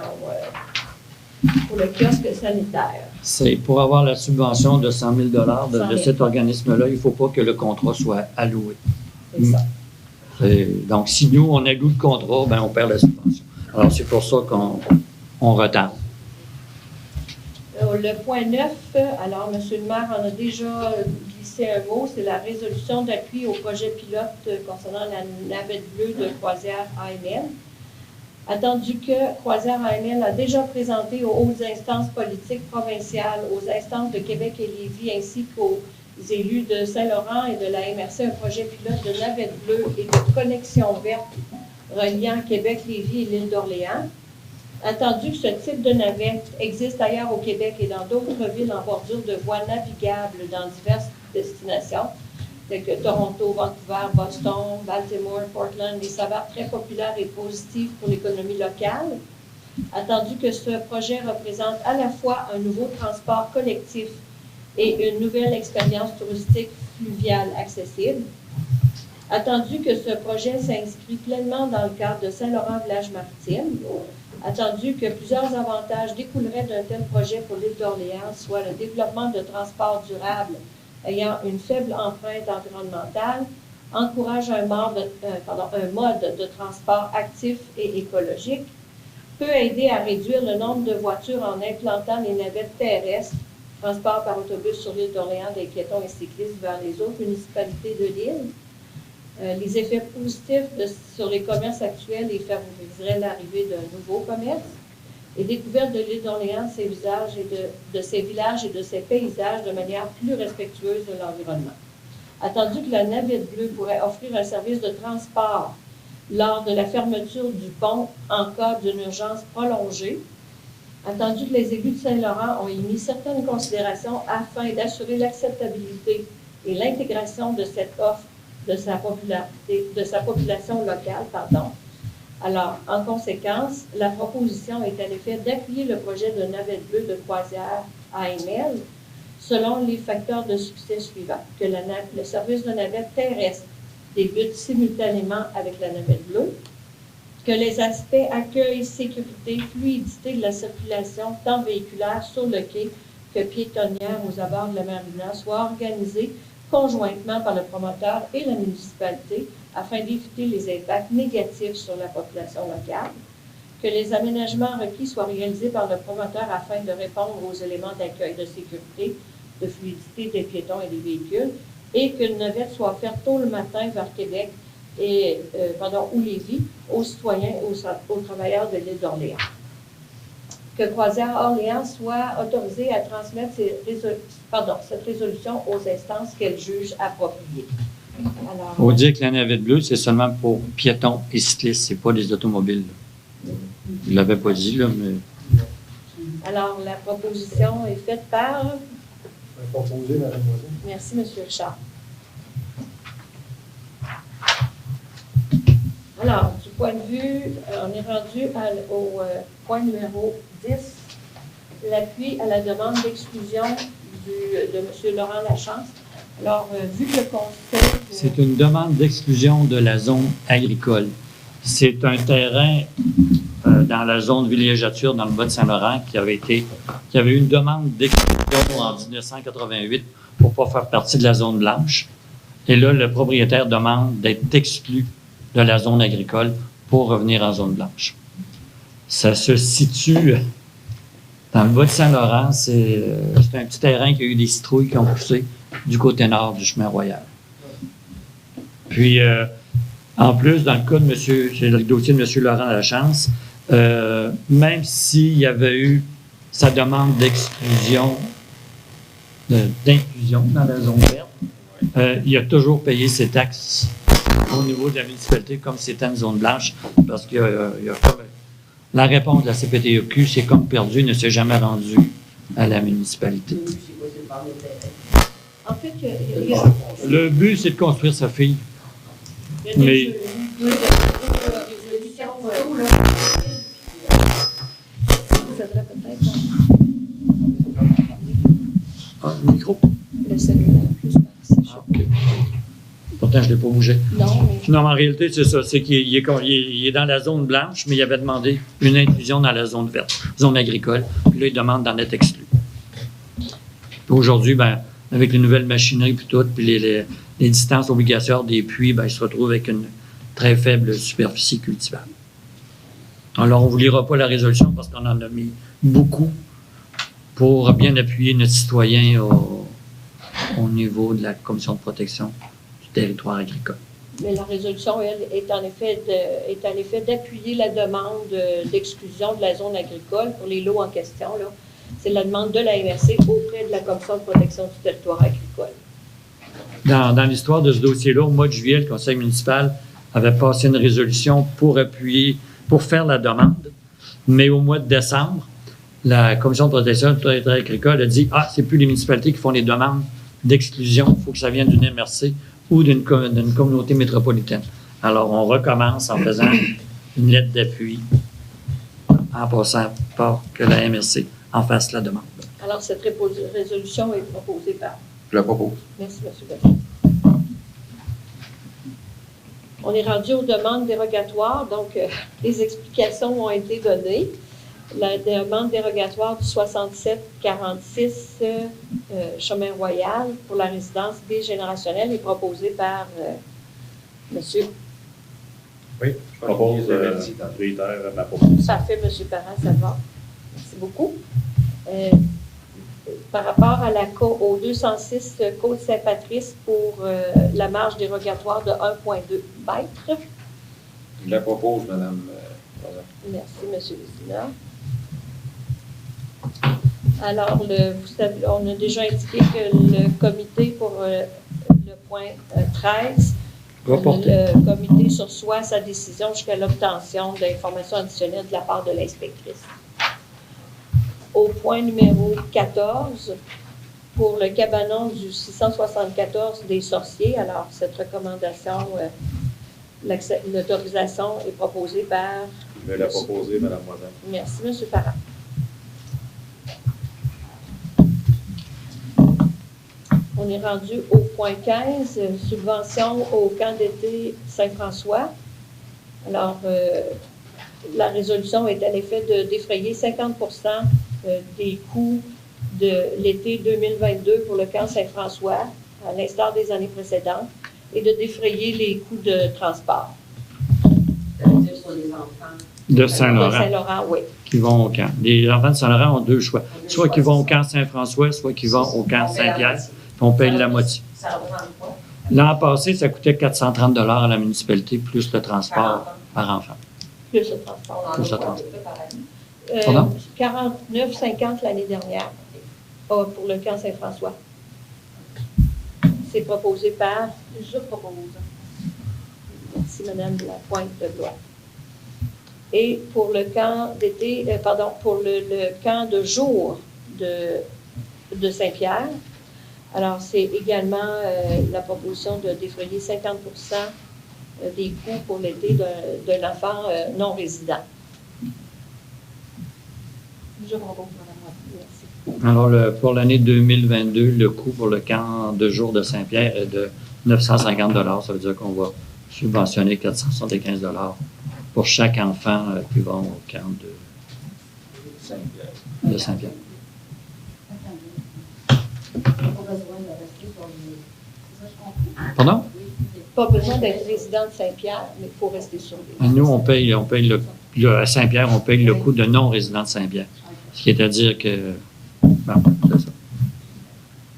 pour le kiosque sanitaire. C'est pour avoir la subvention de 100 000 de cet organisme-là, il ne faut pas que le contrat soit alloué. C'est ça. Donc, si nous, on alloue le contrat, ben, on perd la subvention. Alors, c'est pour ça qu'on retarde. Le point 9, alors M. le maire en a déjà glissé un mot, c'est la résolution d'appui au projet pilote concernant la navette bleue de Croisière AML. Attendu que Croisière AML a déjà présenté aux hautes instances politiques provinciales, aux instances de Québec et Lévis, ainsi qu'aux élus de Saint-Laurent et de la MRC, un projet pilote de navette bleue et de connexion verte reliant Québec, Lévis et l'île d'Orléans. Attendu que ce type de navette existe ailleurs au Québec et dans d'autres villes en bordure de voies navigables dans diverses destinations, telles que Toronto, Vancouver, Boston, Baltimore, Portland, des saveurs très populaires et positives pour l'économie locale. Attendu que ce projet représente à la fois un nouveau transport collectif et une nouvelle expérience touristique fluviale accessible. Attendu que ce projet s'inscrit pleinement dans le cadre de Saint-Laurent-Village-Maritime. Attendu que plusieurs avantages découleraient d'un tel projet pour l'île d'Orléans, soit le développement de transports durables ayant une faible empreinte environnementale, encourage un mode de transport actif et écologique, peut aider à réduire le nombre de voitures en implantant les navettes terrestres, transport par autobus sur l'île d'Orléans des piétons et cyclistes vers les autres municipalités de l'île. Les effets positifs sur les commerces actuels et favoriseraient l'arrivée d'un nouveau commerce. Et découverte de l'île d'Orléans, ses villages et de ses paysages de manière plus respectueuse de l'environnement. Attendu que la navette bleue pourrait offrir un service de transport lors de la fermeture du pont en cas d'une urgence prolongée. Attendu que les élus de Saint-Laurent ont émis certaines considérations afin d'assurer l'acceptabilité et l'intégration de cette offre de sa population locale, Alors, en conséquence, la proposition est à l'effet d'appuyer le projet de navette bleue de Croisière AML selon les facteurs de succès suivants. Que le service de navette terrestre débute simultanément avec la navette bleue, que les aspects accueil, sécurité, fluidité de la circulation tant véhiculaire sur le quai que piétonnière aux abords de la marina soient organisés conjointement par le promoteur et la municipalité afin d'éviter les impacts négatifs sur la population locale, que les aménagements requis soient réalisés par le promoteur afin de répondre aux éléments d'accueil de sécurité, de fluidité des piétons et des véhicules, et qu'une navette soit offerte tôt le matin vers Québec ou Lévis aux citoyens et aux travailleurs de l'île d'Orléans. Que Croisière Orléans soit autorisée à transmettre cette résolution aux instances qu'elle juge appropriées. Alors, Il faut dire que la navette bleue, c'est seulement pour piétons et cyclistes, c'est pas des automobiles. Je ne l'avais pas dit, là, mais... Alors, la proposition est faite par... Proposé, Mme Moiseau. Merci, M. Richard. Alors, du point de vue, on est rendu au point numéro 10, l'appui à la demande d'exclusion de M. Laurent Lachance. Alors, vu que le conseil... C'est une demande d'exclusion de la zone agricole. C'est un terrain dans la zone villégiature, dans le Bas-de-Saint-Laurent, qui avait eu une demande d'exclusion en 1988 pour ne pas faire partie de la zone blanche. Et là, le propriétaire demande d'être exclu de la zone agricole pour revenir en zone blanche. Ça se situe dans le Bas-de-Saint-Laurent. C'est un petit terrain qui a eu des citrouilles qui ont poussé du côté nord du chemin royal. Puis, en plus, dans le cas de monsieur, c'est le dossier de M. Laurent Lachance, même s'il y avait eu sa demande d'exclusion, d'inclusion dans la zone verte, il a toujours payé ses taxes au niveau de la municipalité comme c'était une zone blanche, parce qu'il y a comme la réponse de la CPTEQ, c'est comme perdu, ne s'est jamais rendu à la municipalité. En fait, le but, c'est de construire sa fille. Mais le micro? Le cellulaire, je pense. OK. Pourtant, je ne l'ai pas bougé. Non, mais... Non, mais en réalité, c'est ça. C'est qu'il est dans la zone blanche, mais il avait demandé une inclusion dans la zone verte, zone agricole. Puis là, il demande d'en être exclu. Aujourd'hui, avec les nouvelles machineries puis tout, puis les distances obligatoires des puits, il se retrouve avec une très faible superficie cultivable. Alors, on ne vous lira pas la résolution parce qu'on en a mis beaucoup pour bien appuyer notre citoyen au niveau de la Commission de protection du territoire agricole. Mais la résolution, elle, est en effet d'appuyer la demande d'exclusion de la zone agricole pour les lots en question. Là. C'est la demande de la MRC auprès de la Commission de protection du territoire agricole. Dans l'histoire de ce dossier-là, au mois de juillet, le conseil municipal avait passé une résolution pour appuyer, pour faire la demande, mais au mois de décembre, la Commission de protection du territoire agricole a dit « Ah, c'est plus les municipalités qui font les demandes d'exclusion, il faut que ça vienne d'une MRC ou d'une communauté métropolitaine. » Alors, on recommence en faisant une lettre d'appui, en passant par que la MRC en fasse la demande. Alors, cette résolution est proposée par... Je la propose. Merci, M. Bertrand. On est rendu aux demandes dérogatoires, donc les explications ont été données. La demande dérogatoire du 6746 Chemin Royal pour la résidence bigénérationnelle est proposée par monsieur. Oui, je propose, je réitère ma proposition. Parfait, M. Parent, ça va. Merci beaucoup. Par rapport à au 206 Côte-Saint-Patrice pour la marge dérogatoire de 1,2 mètres. Je la propose, Mme. Merci, M. Vézina. Alors, vous savez, on a déjà indiqué que le comité pour le point 13, le comité sursoit sa décision jusqu'à l'obtention d'informations additionnelles de la part de l'inspectrice. Au point numéro 14, pour le cabanon du 674 des Sorciers, alors cette recommandation, l'autorisation est proposée par... Je vais la proposer, Mme Moisin. Merci, M. Parent. On est rendu au point 15, subvention au camp d'été Saint-François. Alors, la résolution est à l'effet de défrayer 50 des coûts de l'été 2022 pour le camp Saint-François, à l'instar des années précédentes, et de défrayer les coûts de transport. Ça veut dire sur les enfants. De Saint-Laurent. De Saint-Laurent, oui. Qui vont au camp. Les enfants de Saint-Laurent ont deux choix. Soit qu'ils vont au camp Saint-François, soit qu'ils vont au camp Saint-Pierre. Puis on paye la moitié. Ça représente quoi? L'an passé, ça coûtait 430 à la municipalité, plus le transport par enfant. Plus le transport. Plus le transport. 49,50 l'année dernière pour le camp Saint-François. C'est proposé par... Je propose. Merci, Mme Lapointe de Blois. Et pour le camp d'été, pour le camp de jour de Saint-Pierre, alors c'est également la proposition de défrayer 50 des coûts pour l'été d'un enfant non résident. Je propose, Mme. Merci. Alors, pour l'année 2022, le coût pour le camp de jour de Saint-Pierre est de 950 $. Ça veut dire qu'on va subventionner 475 $ pour chaque enfant qui va au camp de Saint-Pierre. Pardon? Pas besoin d'être résident de Saint-Pierre, mais il faut rester sur l'île. Nous, on paye à Saint-Pierre, on paye le coût de non-résident de Saint-Pierre. Ce qui est à dire que... Bon, c'est ça.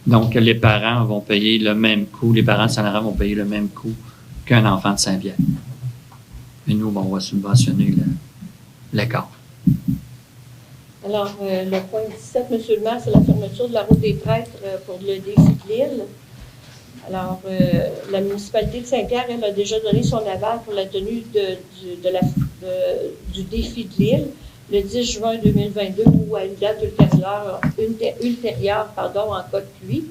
Donc, les parents vont payer le même coût, les parents de Saint-Laurent vont payer le même coût qu'un enfant de Saint-Pierre. Et nous, on va subventionner l'écart. Alors, le point 17, M. le maire, c'est la fermeture de la route des prêtres pour le défi de l'île. Alors, la municipalité de Saint-Pierre, elle a déjà donné son aval pour la tenue du défi de l'île le 10 juin 2022 ou à une date ultérieure en cas de pluie.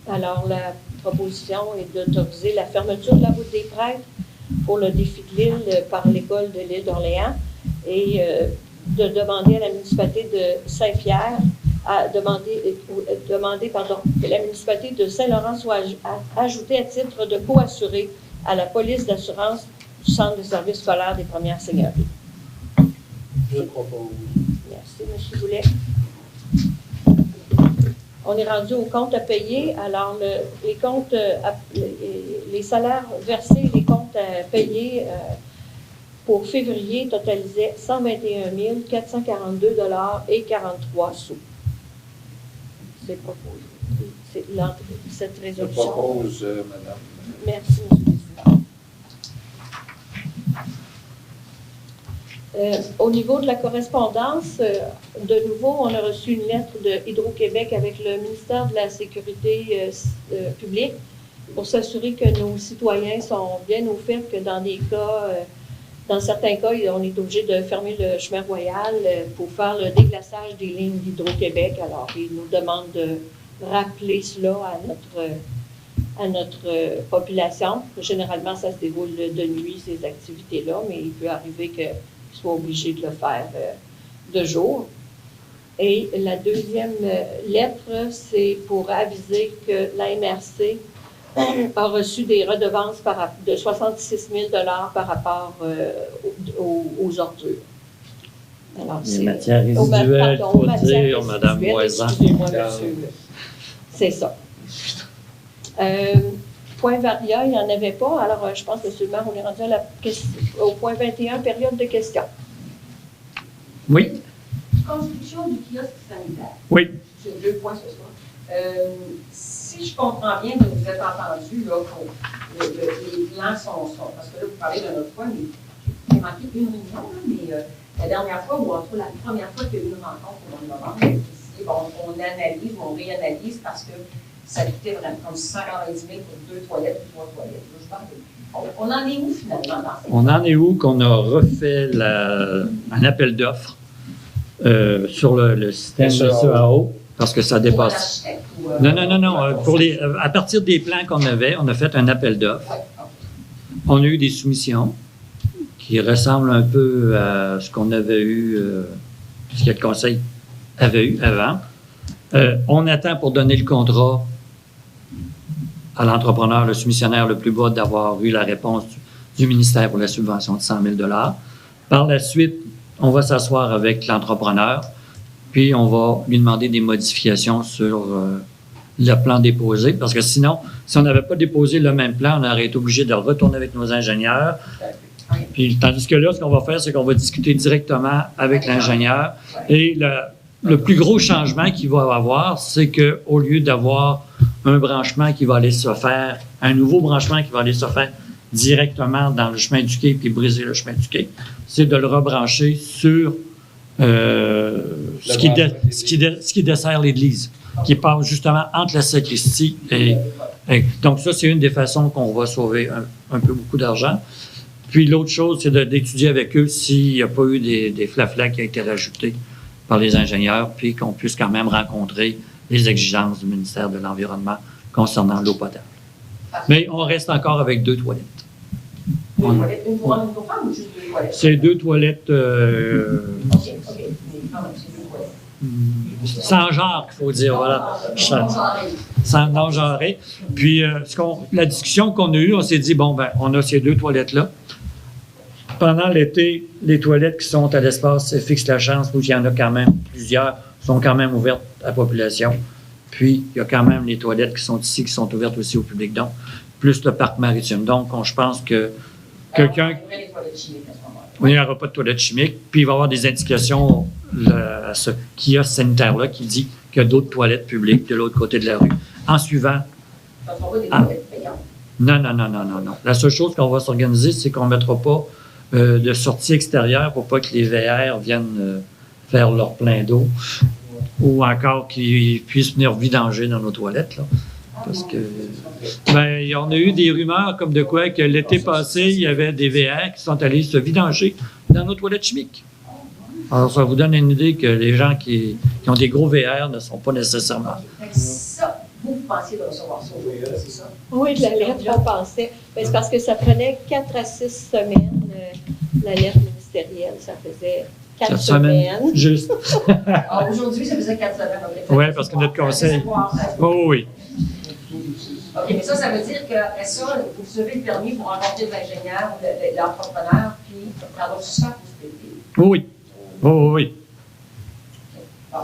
Alors, la proposition est d'autoriser la fermeture de la route des prêtres pour le défi de l'île par l'école de l'île d'Orléans et de demander à la municipalité de Saint-Pierre que la municipalité de Saint-Laurent soit ajoutée à titre de co-assurée à la police d'assurance du Centre de services scolaires des Premières Seigneuries. Je propose. Merci, M. Boulet. On est rendu aux comptes à payer. Alors, les comptes, les salaires versés, les comptes à payer pour février totalisaient 121 442 $ et 43 sous. C'est proposé. C'est cette résolution. Je propose, Madame. Merci, M. le Président. Au niveau de la correspondance, de nouveau, on a reçu une lettre de Hydro-Québec avec le ministère de la Sécurité publique pour s'assurer que nos citoyens sont bien au fait que dans certains cas, on est obligé de fermer le chemin royal pour faire le déglaçage des lignes d'Hydro-Québec. Alors, ils nous demandent de rappeler cela à notre population. Généralement, ça se déroule de nuit, ces activités-là, mais il peut arriver qu'ils soient obligés de le faire de jour. Et la deuxième lettre, c'est pour aviser que la MRC a reçu des redevances de 66 000 $ par rapport aux ordures. Alors, les matières résiduelles, il faut dire, Mme Moisan. Excusez-moi, monsieur. C'est ça. Point varia, il n'y en avait pas. Alors, je pense que, monsieur le maire, on est rendu au point 21, période de questions. Oui. Construction du kiosque sanitaire. Oui. J'ai 2 points ce soir. Si je comprends bien, vous êtes entendu, là, les plans sont, parce que là, vous parlez d'un autre point, mais il manqué une réunion, là, mais la dernière fois, ou en tout cas la première fois qu'il y a eu une rencontre au mois de novembre, on analyse, on réanalyse parce que ça coûtait vraiment comme 190 000 pour 2 toilettes ou 3 toilettes. Là, je parle on en est où finalement dans ces On en est où qu'on a refait un appel d'offres sur le système SEAO parce que ça dépasse. Non. À partir des plans qu'on avait, on a fait un appel d'offres. On a eu des soumissions qui ressemblent un peu à ce qu'on avait eu, ce que le conseil avait eu avant. On attend pour donner le contrat à l'entrepreneur, le soumissionnaire le plus bas, d'avoir eu la réponse du ministère pour la subvention de 100 000 $. Par la suite, on va s'asseoir avec l'entrepreneur, puis on va lui demander des modifications sur le plan déposé, parce que sinon, si on n'avait pas déposé le même plan, on aurait été obligé de retourner avec nos ingénieurs. Puis, tandis que là, ce qu'on va faire, c'est qu'on va discuter directement avec l'ingénieur. Et le plus gros changement qu'il va avoir, c'est qu'au lieu d'avoir un branchement qui va aller se faire, un nouveau branchement qui va aller se faire directement dans le chemin du quai puis briser le chemin du quai, c'est de le rebrancher sur ce qui dessert l'église, qui passe justement entre la sacristie et donc ça, c'est une des façons qu'on va sauver un peu beaucoup d'argent. Puis l'autre chose, c'est d'étudier avec eux s'il n'y a pas eu des flaflas qui ont été rajoutés par les ingénieurs, puis qu'on puisse quand même rencontrer les exigences du ministère de l'Environnement concernant l'eau potable. Mais on reste encore avec 2 toilettes. Une toilette, une pour hommes, une pour femmes ou juste 2 toilettes? C'est 2 toilettes OK. Mais quand même, c'est 2 toilettes. sans genre, il faut dire, voilà. Sans non-genré. Puis, la discussion qu'on a eue, on s'est dit, bon, ben, on a ces 2 toilettes-là. Pendant l'été, les toilettes qui sont à l'espace Fixe la Chance, où il y en a quand même plusieurs, sont quand même ouvertes à la population. Puis, il y a quand même les toilettes qui sont ici, qui sont ouvertes aussi au public, donc, plus le parc maritime. Donc, je pense que quelqu'un... Il n'y aura pas de toilettes chimiques, puis il va y avoir des indications à ce kiosque sanitaire-là qui dit qu'il y a d'autres toilettes publiques de l'autre côté de la rue. En suivant... Non. La seule chose qu'on va s'organiser, c'est qu'on ne mettra pas de sortie extérieure pour pas que les VR viennent faire leur plein d'eau ou encore qu'ils puissent venir vidanger dans nos toilettes, là. Parce que, on a eu des rumeurs comme de quoi que l'été passé, il y avait des VR qui sont allés se vidanger dans nos toilettes chimiques. Alors, ça vous donne une idée que les gens qui ont des gros VR ne sont pas nécessairement... Ça, vous pensiez de recevoir ça aujourd'hui, c'est ça? Oui, la lettre, on pensait. Ben, c'est parce que ça prenait 4 à 6 semaines, la lettre ministérielle. Ça faisait 4 semaines. Juste. Aujourd'hui, ça faisait 4 semaines. Oui, parce que notre conseil... Oh, oui. OK, mais ça veut dire qu'après ça, vous recevez le permis pour rencontrer l'ingénieur, l'entrepreneur, puis ça va se faire pour se Oui. Oui. Bon.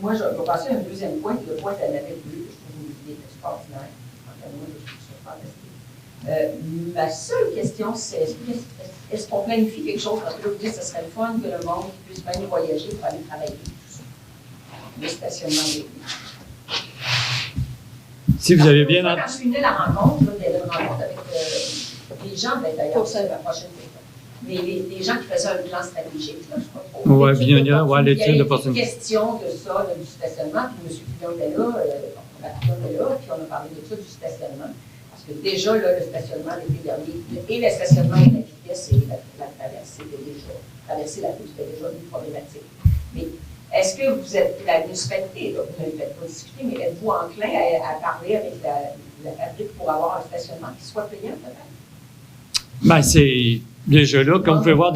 Moi, je vais passer à un deuxième point, qui est le point de la navette bleue, que je trouve une idée extraordinaire. Enfin, moi, je trouve ça fantastique. Ma seule question, c'est est-ce qu'on planifie quelque chose? Parce que là, vous dites que ce serait le fun que le monde puisse même voyager pour aller travailler, tout ça. Le stationnement des rues. Si vous avez bien... Quand je finis la rencontre, il y avait une rencontre avec les gens, d'ailleurs, c'est la prochaine fois. Mais les gens qui faisaient un plan stratégique, là, je ne sais pas trop. Oui, Bignonia, oui, l'étude de opportunité. Il y a une question de ça, là, du stationnement, puis M. Pillon était là, puis on a parlé de ça, du stationnement. Parce que déjà, là, le stationnement l'été dernier, et le stationnement et la vitesse et la traversée traverser la rue, c'était déjà une problématique. Mais est-ce que vous êtes, la municipalité, là, vous n'avez peut-être pas discuté, mais êtes-vous enclin à parler avec la fabrique pour avoir un stationnement qui soit payant, peut-être? Bien, c'est déjà là, comme vous pouvez voir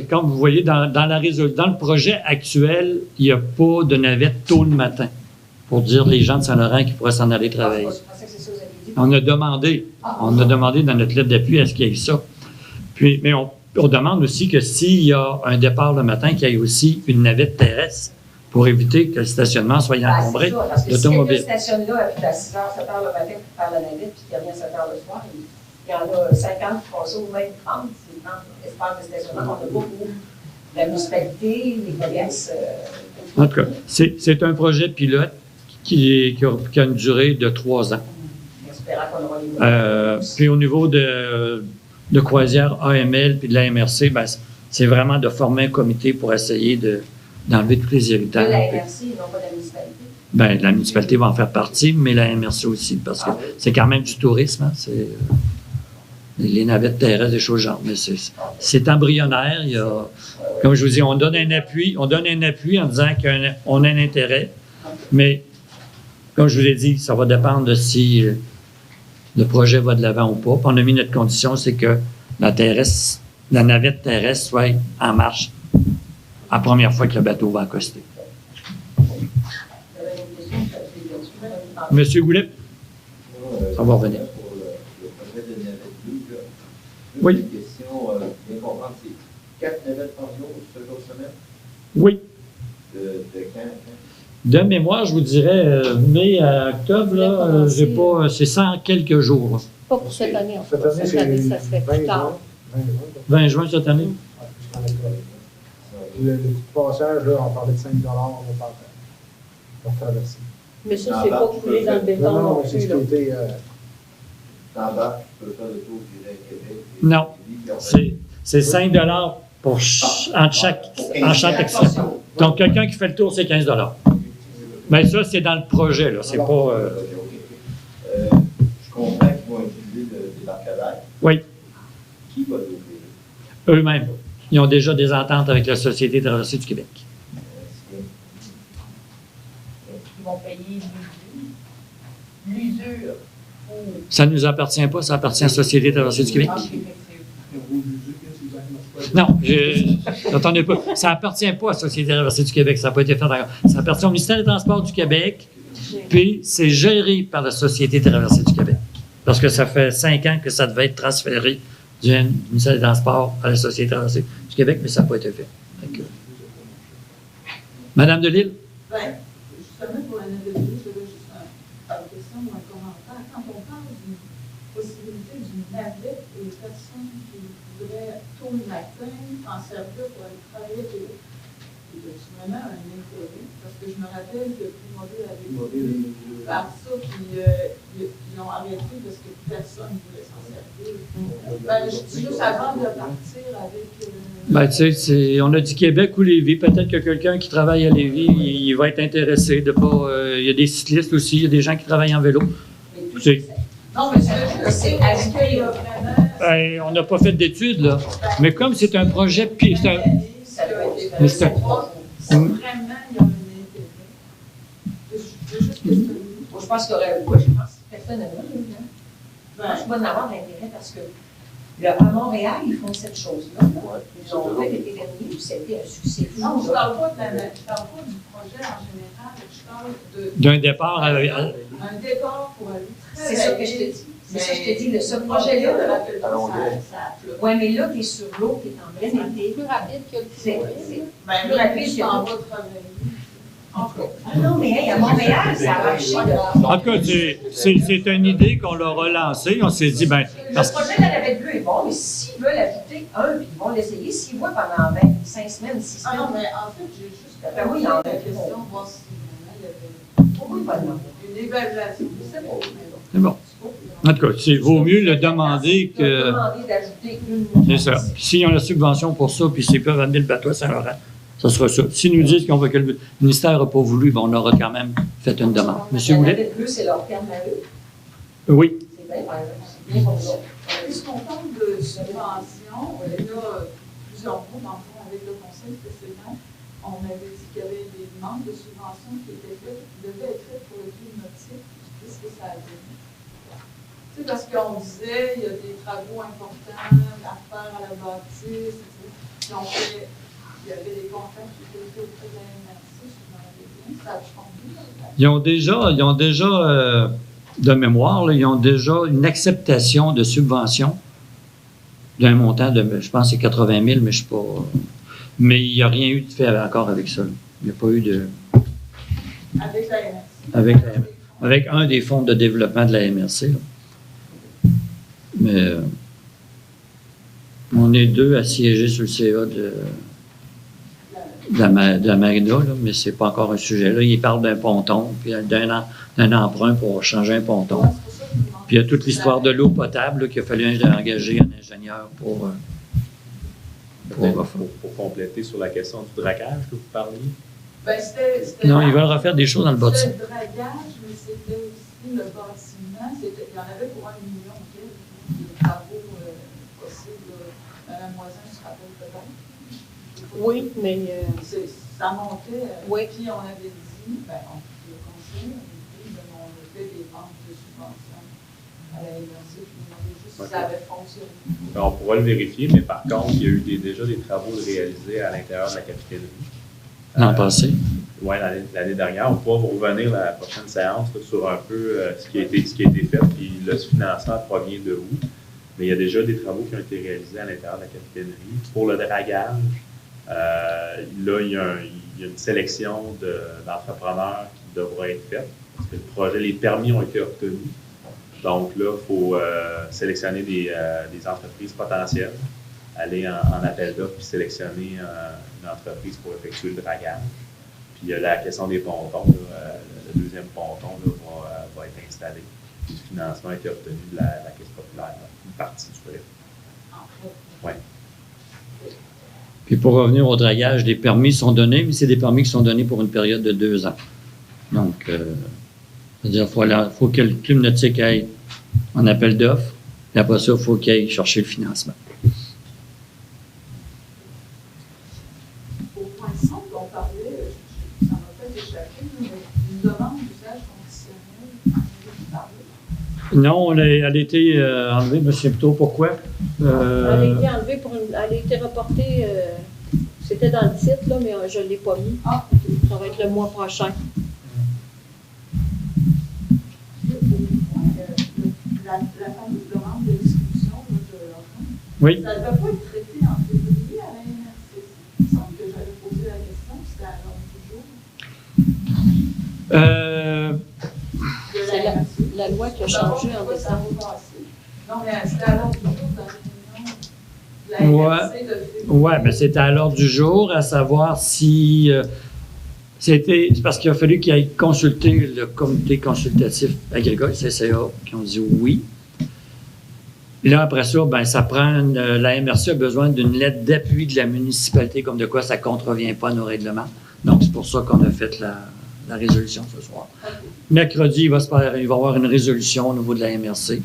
comme vous voyez, dans le projet actuel, il n'y a pas de navette tôt le matin pour dire les gens de Saint-Laurent qui pourraient s'en aller travailler. On a demandé dans notre lettre d'appui à ce qu'il y ait ça. Puis, mais on demande aussi que s'il y a un départ le matin, qu'il y ait aussi une navette terrestre pour éviter que le stationnement soit encombré d'automobiles. Si quelqu'un stationne là à 6 h, 7 h le matin pour faire la navette, puis qu'il revient à 7 h le soir, il y en a 50 qui font ça, ou même 30, c'est 30 espaces de stationnement qu'on n'a pas pour la municipalité, les commerces. En tout cas, c'est un projet pilote qui a une durée de 3 ans. Puis au niveau de Croisière AML puis de la MRC, ben, c'est vraiment de former un comité pour essayer d'enlever tous les irritants. De la MRC, non pas de la municipalité? Bien, la municipalité va en faire partie, mais la MRC aussi, parce que c'est quand même du tourisme. Hein, c'est les navettes terrestres, des choses genre. Mais c'est embryonnaire. Il y a, comme je vous dis, on donne un appui en disant qu'on a un intérêt, mais comme je vous ai dit, ça va dépendre de si le projet va de l'avant ou pas. Puis on a mis notre condition, c'est que la navette terrestre soit en marche la première fois que le bateau va accoster. Monsieur Goulet? Ça va revenir. Pour le projet de navette bleue, oui. Une question bien comprendre, 4 navettes par jour, 7 jours semaine? Oui. De quand à quand? De mémoire, je vous dirais, mai à octobre, là, j'ai pas, c'est 100 quelques jours. Là. Pas pour cette année, en fait. Cette année, Cette année, ça serait plus tard. 20 juin cette année. Le petit passage, là, on parlait de 5 pour traverser. Mais ça, c'est pas coulé dans le béton Non, non c'est plus. ce qui Là. était. T'embarques, tu peux faire le tour du Québec. Non, c'est 5 pour en chaque action. Donc, quelqu'un qui fait le tour, c'est 15 Mais ça, c'est dans le projet, là. C'est pas. Je comprends qu'ils vont utiliser le débarcadère. Oui, Qui va l'ouvrir? eux-mêmes. Ils ont déjà des ententes avec la Société de traversée du Québec. Ils vont payer l'usure pour... Ça ne nous appartient pas, ça appartient à la Société de traversée du Québec. Non, j'entendais pas. Ça appartient pas à la Société de traversée du Québec, ça n'a pas été fait encore. Ça appartient au ministère des Transports du Québec, puis c'est géré par la Société de traversée du Québec. Parce que ça fait 5 ans que ça devait être transféré du ministère des Transports à la Société de traversée du Québec, mais ça n'a pas été fait. Donc, Madame Delisle? Bien, justement, pour la navette, j'avais juste une question ou un commentaire. Quand on parle d'une possibilité d'une navette et les personnes qui voudraient tôt le matin en servir pour aller travailler à vélo, il y a vraiment un intérêt. Parce que je me rappelle que Primobil avait par ça, puis ils ont arrêté parce que personne ne voulait s'en servir. Ben, je dis juste avant de partir avec... Ben, tu sais, on a dit Québec ou Lévis. Peut-être que quelqu'un qui travaille à Lévis, il va être intéressé de pas. Il y a des cyclistes aussi, il y a des gens qui travaillent en vélo. Non, mais c'est est-ce qu'il y a vraiment... Ben, on n'a pas fait d'études, là. Mais comme c'est un projet. Puis c'est un. Mais c'est un- Vraiment, il y a un intérêt. Moi, je pense qu'il y aurait... Moi, je pense personnellement, je pense qu'il va en avoir l'intérêt parce que à Montréal, ils font cette chose-là. Ils ont fait l'été dernier, puis c'était un succès fou. Non, je ne parle pas du projet en général, je parle D'un départ à. un départ pour aller C'est ça que je te dis. C'est ça que je te dis. Ce projet-là, oui, mais là, tu es sur l'eau, tu es en plein été. C'est plus rapide que le C'est Ben, plus rapide je que m'en le vais travailler. Ah non, mais hey, à Montréal, ça a marché. En tout cas, c'est une idée qu'on leur a lancée. On s'est dit, ben. Le projet de la navette bleue est bon, mais s'ils veulent ajouter un, puis ils vont l'essayer, s'ils voient pendant 25 semaines, 6 semaines. Ah non, mais en fait, j'ai juste Ben oui, la en question, voir si il y avait oui, pas de nom. une évaluation. C'est bon, mais bon. C'est bon. En tout cas, il vaut mieux le demander que. Demander d'ajouter une. C'est ça. Puis s'ils ont la subvention pour ça, puis s'ils peuvent amener le bateau à Saint-Laurent, ça sera ça. S'ils nous disent qu'on veut que le ministère n'a pas voulu, ben on aura quand même fait une demande. Monsieur Boulet? La navette bleue, c'est leur terme à eux. Oui. C'est bien, par exemple. C'est bien pour nous. Puisqu'on parle de subvention, il y a plusieurs mois, dans le fond, avec le conseil précédent, on avait dit qu'il y avait des demandes de subvention qui étaient faites, qui devaient être faites pour le club nautique. Qu'est-ce que ça a donné? Tu sais, parce qu'on disait, il y a des travaux importants à faire à la bâtisse, puis on fait, il y avait des contacts qui étaient faits auprès de la MRC, je m'en rappelle bien, ça a changé. Ils ont déjà de mémoire, là, ils ont déjà une acceptation de subvention d'un montant de, je pense, c'est 80 000, mais je ne sais pas. Mais il n'y a rien eu de fait encore avec ça. Là. Il n'y a pas eu de. Avec la MRC. Avec un des fonds de développement de la MRC. Là. Mais on est 2 à siéger sur le CA de la Marina, là, mais ce n'est pas encore un sujet. Là, il parle d'un ponton, puis d'un emprunt pour changer un ponton. Puis il y a toute l'histoire de l'eau potable qu'il a fallu engager un ingénieur pour compléter sur la question du dragage que vous parliez. Ben, c'était non, ils veulent refaire des choses dans le bâtiment. C'était le dragage, mais c'était aussi le bâtiment. Il y en avait pour 1 million de travaux possibles. Mme Moisin se rappelle peut-être. Oui, mais. Ça montait. Oui. Puis on avait dit, ben, le conseil avait dit, ben, on a fait des ventes de subventions à la MRC, puis on avait juste si ça avait fonctionné. On pourra le vérifier, mais par contre, il y a eu déjà des travaux réalisés à l'intérieur de la capitainerie. L'an passé? Oui, l'année dernière. On pourra vous revenir la prochaine séance là, sur un peu ce qui a été fait. Puis le financement provient de où. Mais il y a déjà des travaux qui ont été réalisés à l'intérieur de la capitainerie. Pour le dragage, là, il y a une sélection d'entrepreneurs qui devra être faite. Parce que le projet, les permis ont été obtenus. Donc là, il faut sélectionner des entreprises potentielles, aller en appel d'offres puis sélectionner une entreprise pour effectuer le dragage. Puis il y a la question des pontons. Le deuxième ponton là, va être installé. Puis le financement a été obtenu de la Caisse populaire, une partie du projet. Oui. Puis pour revenir au dragage, les permis sont donnés, mais c'est des permis qui sont donnés pour une période de 2 ans. Donc, c'est-à-dire qu'il faut que le club nautique aille en appel d'offres, et après ça, il faut qu'il aille chercher le financement. Au point 5, on parlait, ça m'a fait échapper, mais une demande d'usage conditionnel. Non, elle a été enlevée, M. Plutôt. Pourquoi? Elle a été enlevée elle a été reportée, c'était dans le titre, là, mais je ne l'ai pas mis. Ah, ça va être le mois prochain. La fameuse demande de discussion de l'enfant, oui. ça ne va pas être traité en février à la MRC. Il me semble que j'avais posé la question, c'était à l'ordre du jour. C'est la loi qui a changé en décembre. Non, mais c'était à l'ordre du jour de la réunion de la MRC de février. Oui, mais c'était à l'ordre du jour, à savoir si c'est parce qu'il a fallu qu'il aille consulter le comité consultatif agricole, CCA, qui ont dit oui. Et là, après ça, ça prend, la MRC a besoin d'une lettre d'appui de la municipalité, comme de quoi ça ne contrevient pas à nos règlements. Donc, c'est pour ça qu'on a fait la résolution ce soir. Mercredi, il va y avoir une résolution au niveau de la MRC,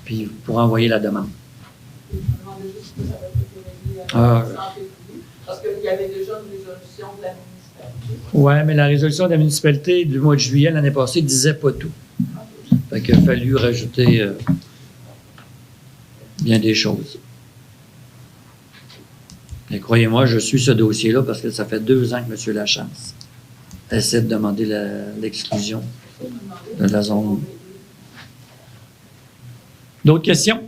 puis pour envoyer la demande. Je me demandais juste que ça avait été réglé en février, parce qu'il y avait déjà une résolution de la municipalité. Oui, mais la résolution de la municipalité du mois de juillet l'année passée ne disait pas tout. Fait qu'il a fallu rajouter bien des choses. Et croyez-moi, je suis ce dossier-là parce que ça fait 2 ans que M. Lachance essaie de demander l'exclusion de la zone. D'autres questions?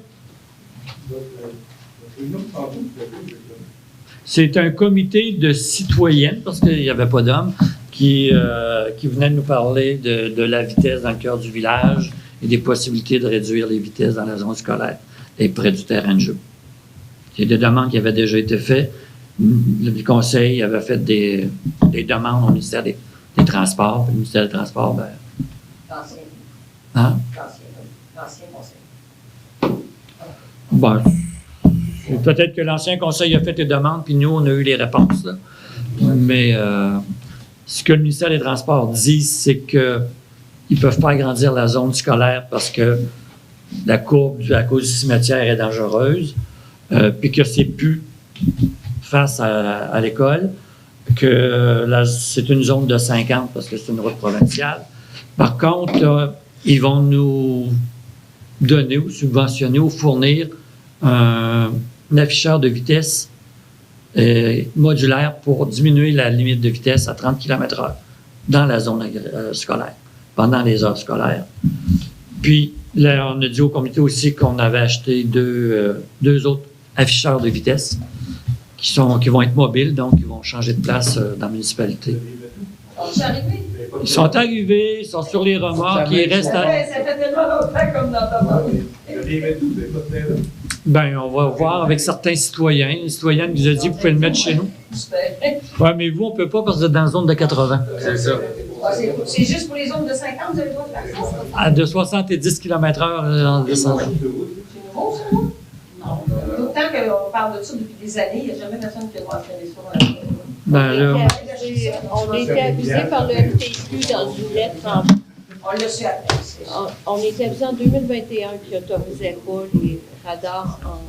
C'est un comité de citoyennes, parce qu'il n'y avait pas d'hommes, qui venait nous parler de la vitesse dans le cœur du village et des possibilités de réduire les vitesses dans la zone scolaire et près du terrain de jeu. Il y a des demandes qui avaient déjà été faites. Le conseil avait fait des demandes au ministère des Transports. Le ministère des Transports, L'ancien. Hein? L'ancien conseil. Peut-être que l'ancien conseil a fait des demandes, puis nous, on a eu les réponses. Là. Mais ce que le ministère des Transports dit, c'est qu'ils ne peuvent pas agrandir la zone scolaire parce que la courbe à cause du cimetière est dangereuse, puis que c'est plus face à l'école, que c'est une zone de 50 parce que c'est une route provinciale. Par contre, ils vont nous donner ou subventionner ou fournir un afficheur de vitesse modulaire pour diminuer la limite de vitesse à 30 km/h dans la zone scolaire, pendant les heures scolaires. Puis, là, on a dit au comité aussi qu'on avait acheté deux autres afficheurs de vitesse qui vont être mobiles, donc ils vont changer de place dans la municipalité. Ils sont arrivés, ils sont sur les remorques, ils restent Ça fait tellement longtemps comme dans ta Ben, on va voir avec certains citoyens. Les citoyens nous ont dit vous pouvez le mettre chez nous. Oui, mais vous, on ne peut pas parce que vous êtes dans la zone de 80. C'est ça. C'est juste pour les zones de 50, vous avez le droit de faire ça? De 70 km/h en descendant. C'est nouveau, ça, non? Non. D'autant qu'on parle de ça depuis des années, il n'y a jamais personne qui a le droit de faire des soins. Ben, là, On a été avisé par le FTQ dans une lettre On l'a su après. on a été avisé en 2021 qui n'autorisait pas les radars en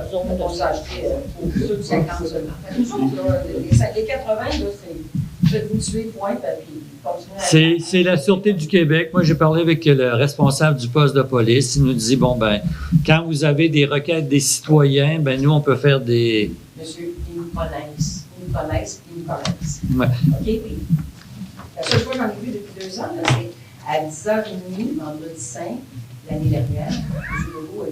zone On de s'est acheté pour ceux de 50 seulement. Nous autres, là, les 80, là, c'est faites-vous tuer, point, puis continuez à... c'est la Sûreté du Québec. Moi, j'ai parlé avec le responsable du poste de police. Il nous dit, bon, ben, quand vous avez des requêtes des citoyens, ben, nous, on peut faire des... Monsieur, ils nous connaissent. Ils nous connaissent. Ouais. OK, puis la seule fois que j'en ai vu depuis 2 ans, là, c'est à 10h30, vendredi 5, l'année dernière. M. Legault a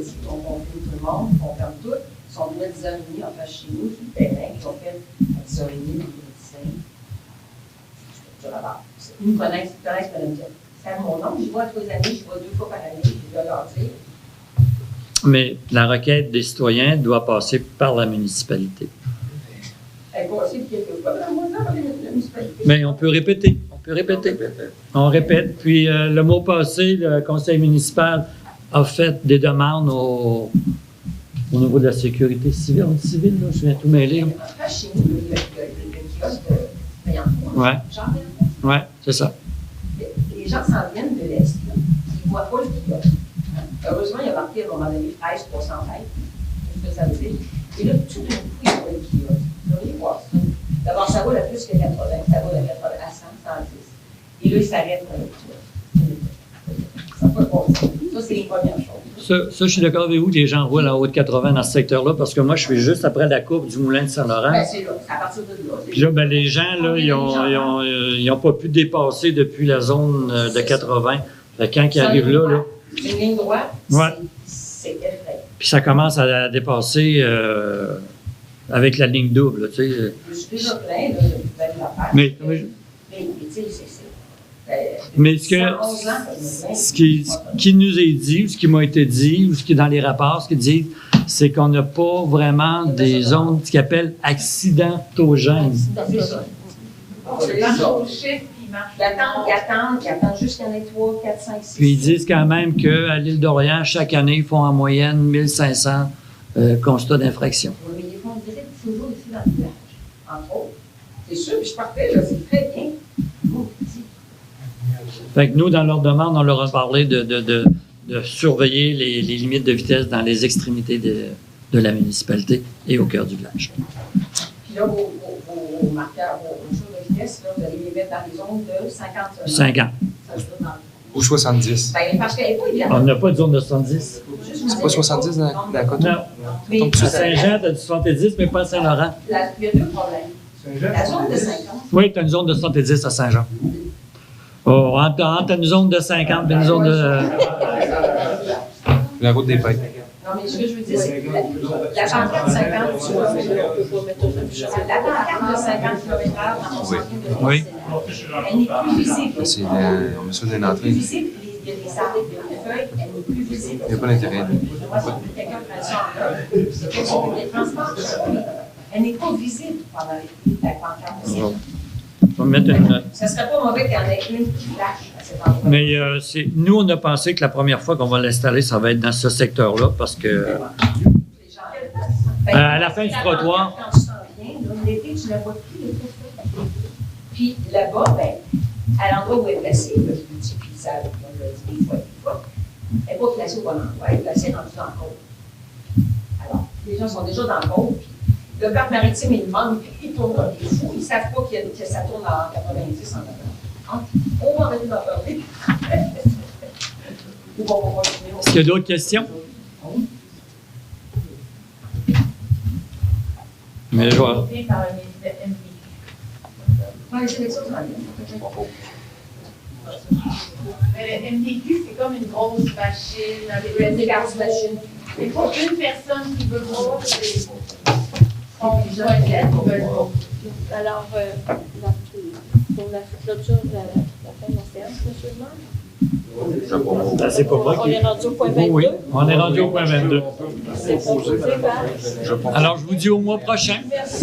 monde, on ferme tout. Ils sont venus à 10h30 en face chez nous, sur le terrain, ils ont fait à 10h30 les médecins. Ils me connaissent, Mme Diop. C'est mon nom, je vois tous les années, je vois 2 fois par année, je dois leur dire. Mais la requête des citoyens doit passer par la municipalité. Elle passe quelquefois par la municipalité. Mais on peut répéter. On répète. Puis le mois passé, le conseil municipal a fait des demandes au niveau de la sécurité civile. Là, je viens tout mêler. En fait, chez nous, il y a le kiosque de Vaillancourt. Oui, c'est ça. Les gens s'en viennent de l'Est, là. Ils ne voient pas le kiosque. Heureusement, il y a marqué à un moment donné fraise 300 mètres. Qu'est-ce que ça veut dire? Et là, tout d'un coup, ils voient le kiosque. Vous devriez voir ça. D'abord, ça vaut la plus que 80, ça vaut la 80 à 100, 110. Et là, ils s'arrêtent dans le kiosque. Ça peut pas ça. Ça, c'est les premières choses. Ça, je suis d'accord avec vous, les gens roulent en haut de 80 dans ce secteur-là, parce que moi, je suis juste après la coupe du moulin de Saint-Laurent. Ben, c'est là, c'est à partir de là. Puis là, ben, les gens, là, ils n'ont pas pu dépasser depuis la zone de 80. Quand ils arrivent là. C'est une ligne droite, ouais. C'est effrayant. Puis ça commence à dépasser avec la ligne double, tu sais. Je suis déjà plein, là, de belles affaires. Mais tu sais, mais ce qui nous est dit, ou ce qui m'a été dit, ou ce qui est dans les rapports, ce qu'ils disent, c'est qu'on n'a pas vraiment des zones qu'ils appellent accidentogènes. C'est ça. Ils attendent juste qu'il y en ait 3, 4, 5, 6. Puis ils disent quand même qu'à l'île d'Orléans, chaque année, ils font en moyenne 1500 constats d'infraction. Oui, mais ils font direct toujours ici dans le village, entre autres. C'est sûr, puis je partais, là, c'est très bien. Fait que nous, dans leur demande, on leur a parlé de surveiller les limites de vitesse dans les extrémités de la municipalité et au cœur du village. Puis là, vos marqueurs, vos mesures de vitesse, là, vous allez les mettre dans les zones de 50. 50. Ou 70. Ben, parce qu'elle n'est pas évidente. On n'a pas de zone de 70. C'est pas 70 dans la côte? Non. À Saint-Jean, tu as du 70, mais pas à Saint-Laurent. Il y a 2 problèmes. La zone de 50. Oui, tu as une zone de 70 à Saint-Jean. Oh, entre une zone de 50 et une zone de... La route des Pêques. Non, mais ce que je veux dire, c'est que la pancarte de 50 la pancarte de 50 km/h dans mon centre de oui. Elle n'est plus visible. On met ça dans l'entrée. Elle n'est plus visible. Il y a des arbres, des feuilles, elle n'est plus visible. Il n'y a pas d'intérêt. Moi, si quelqu'un prend ça en là, c'est quelque chose des transports. Elle n'est pas visible pendant la pancarte de 50. On va mettre une note. Ça ne serait pas mauvais qu'il y en ait une qui flash à cet endroit. Mais nous, on a pensé que la première fois qu'on va l'installer, ça va être dans ce secteur-là, parce que à la fin du trottoir. Quand tu t'en viens, l'été, tu ne la vois plus. Puis là-bas, ben, à l'endroit où elle est placée, je vous dis, puis ça, on l'a dit des fois, elle n'est pas placée au bon endroit, elle est placée rendue dans le côte. Alors, les gens sont déjà dans le côte, puis le parc maritime, il demande, puis ils tournent comme des fous, ils ne savent pas que ça tourne en 90, en 90. On va arrêter d'en parler. Est-ce qu'il y a d'autres questions? Mais je vois. Mais le MDQ, c'est comme une grosse machine, une grosse machine. Et pour une personne qui veut voir, c'est on besoin d'aide, on veut le voir. Alors, pour la clôture de la fin de la séance, monsieur le maire? C'est pas moi On est rendu au point 22. Oui, on est rendu au point 22. C'est proposé par... Alors, je vous dis au mois prochain. Merci.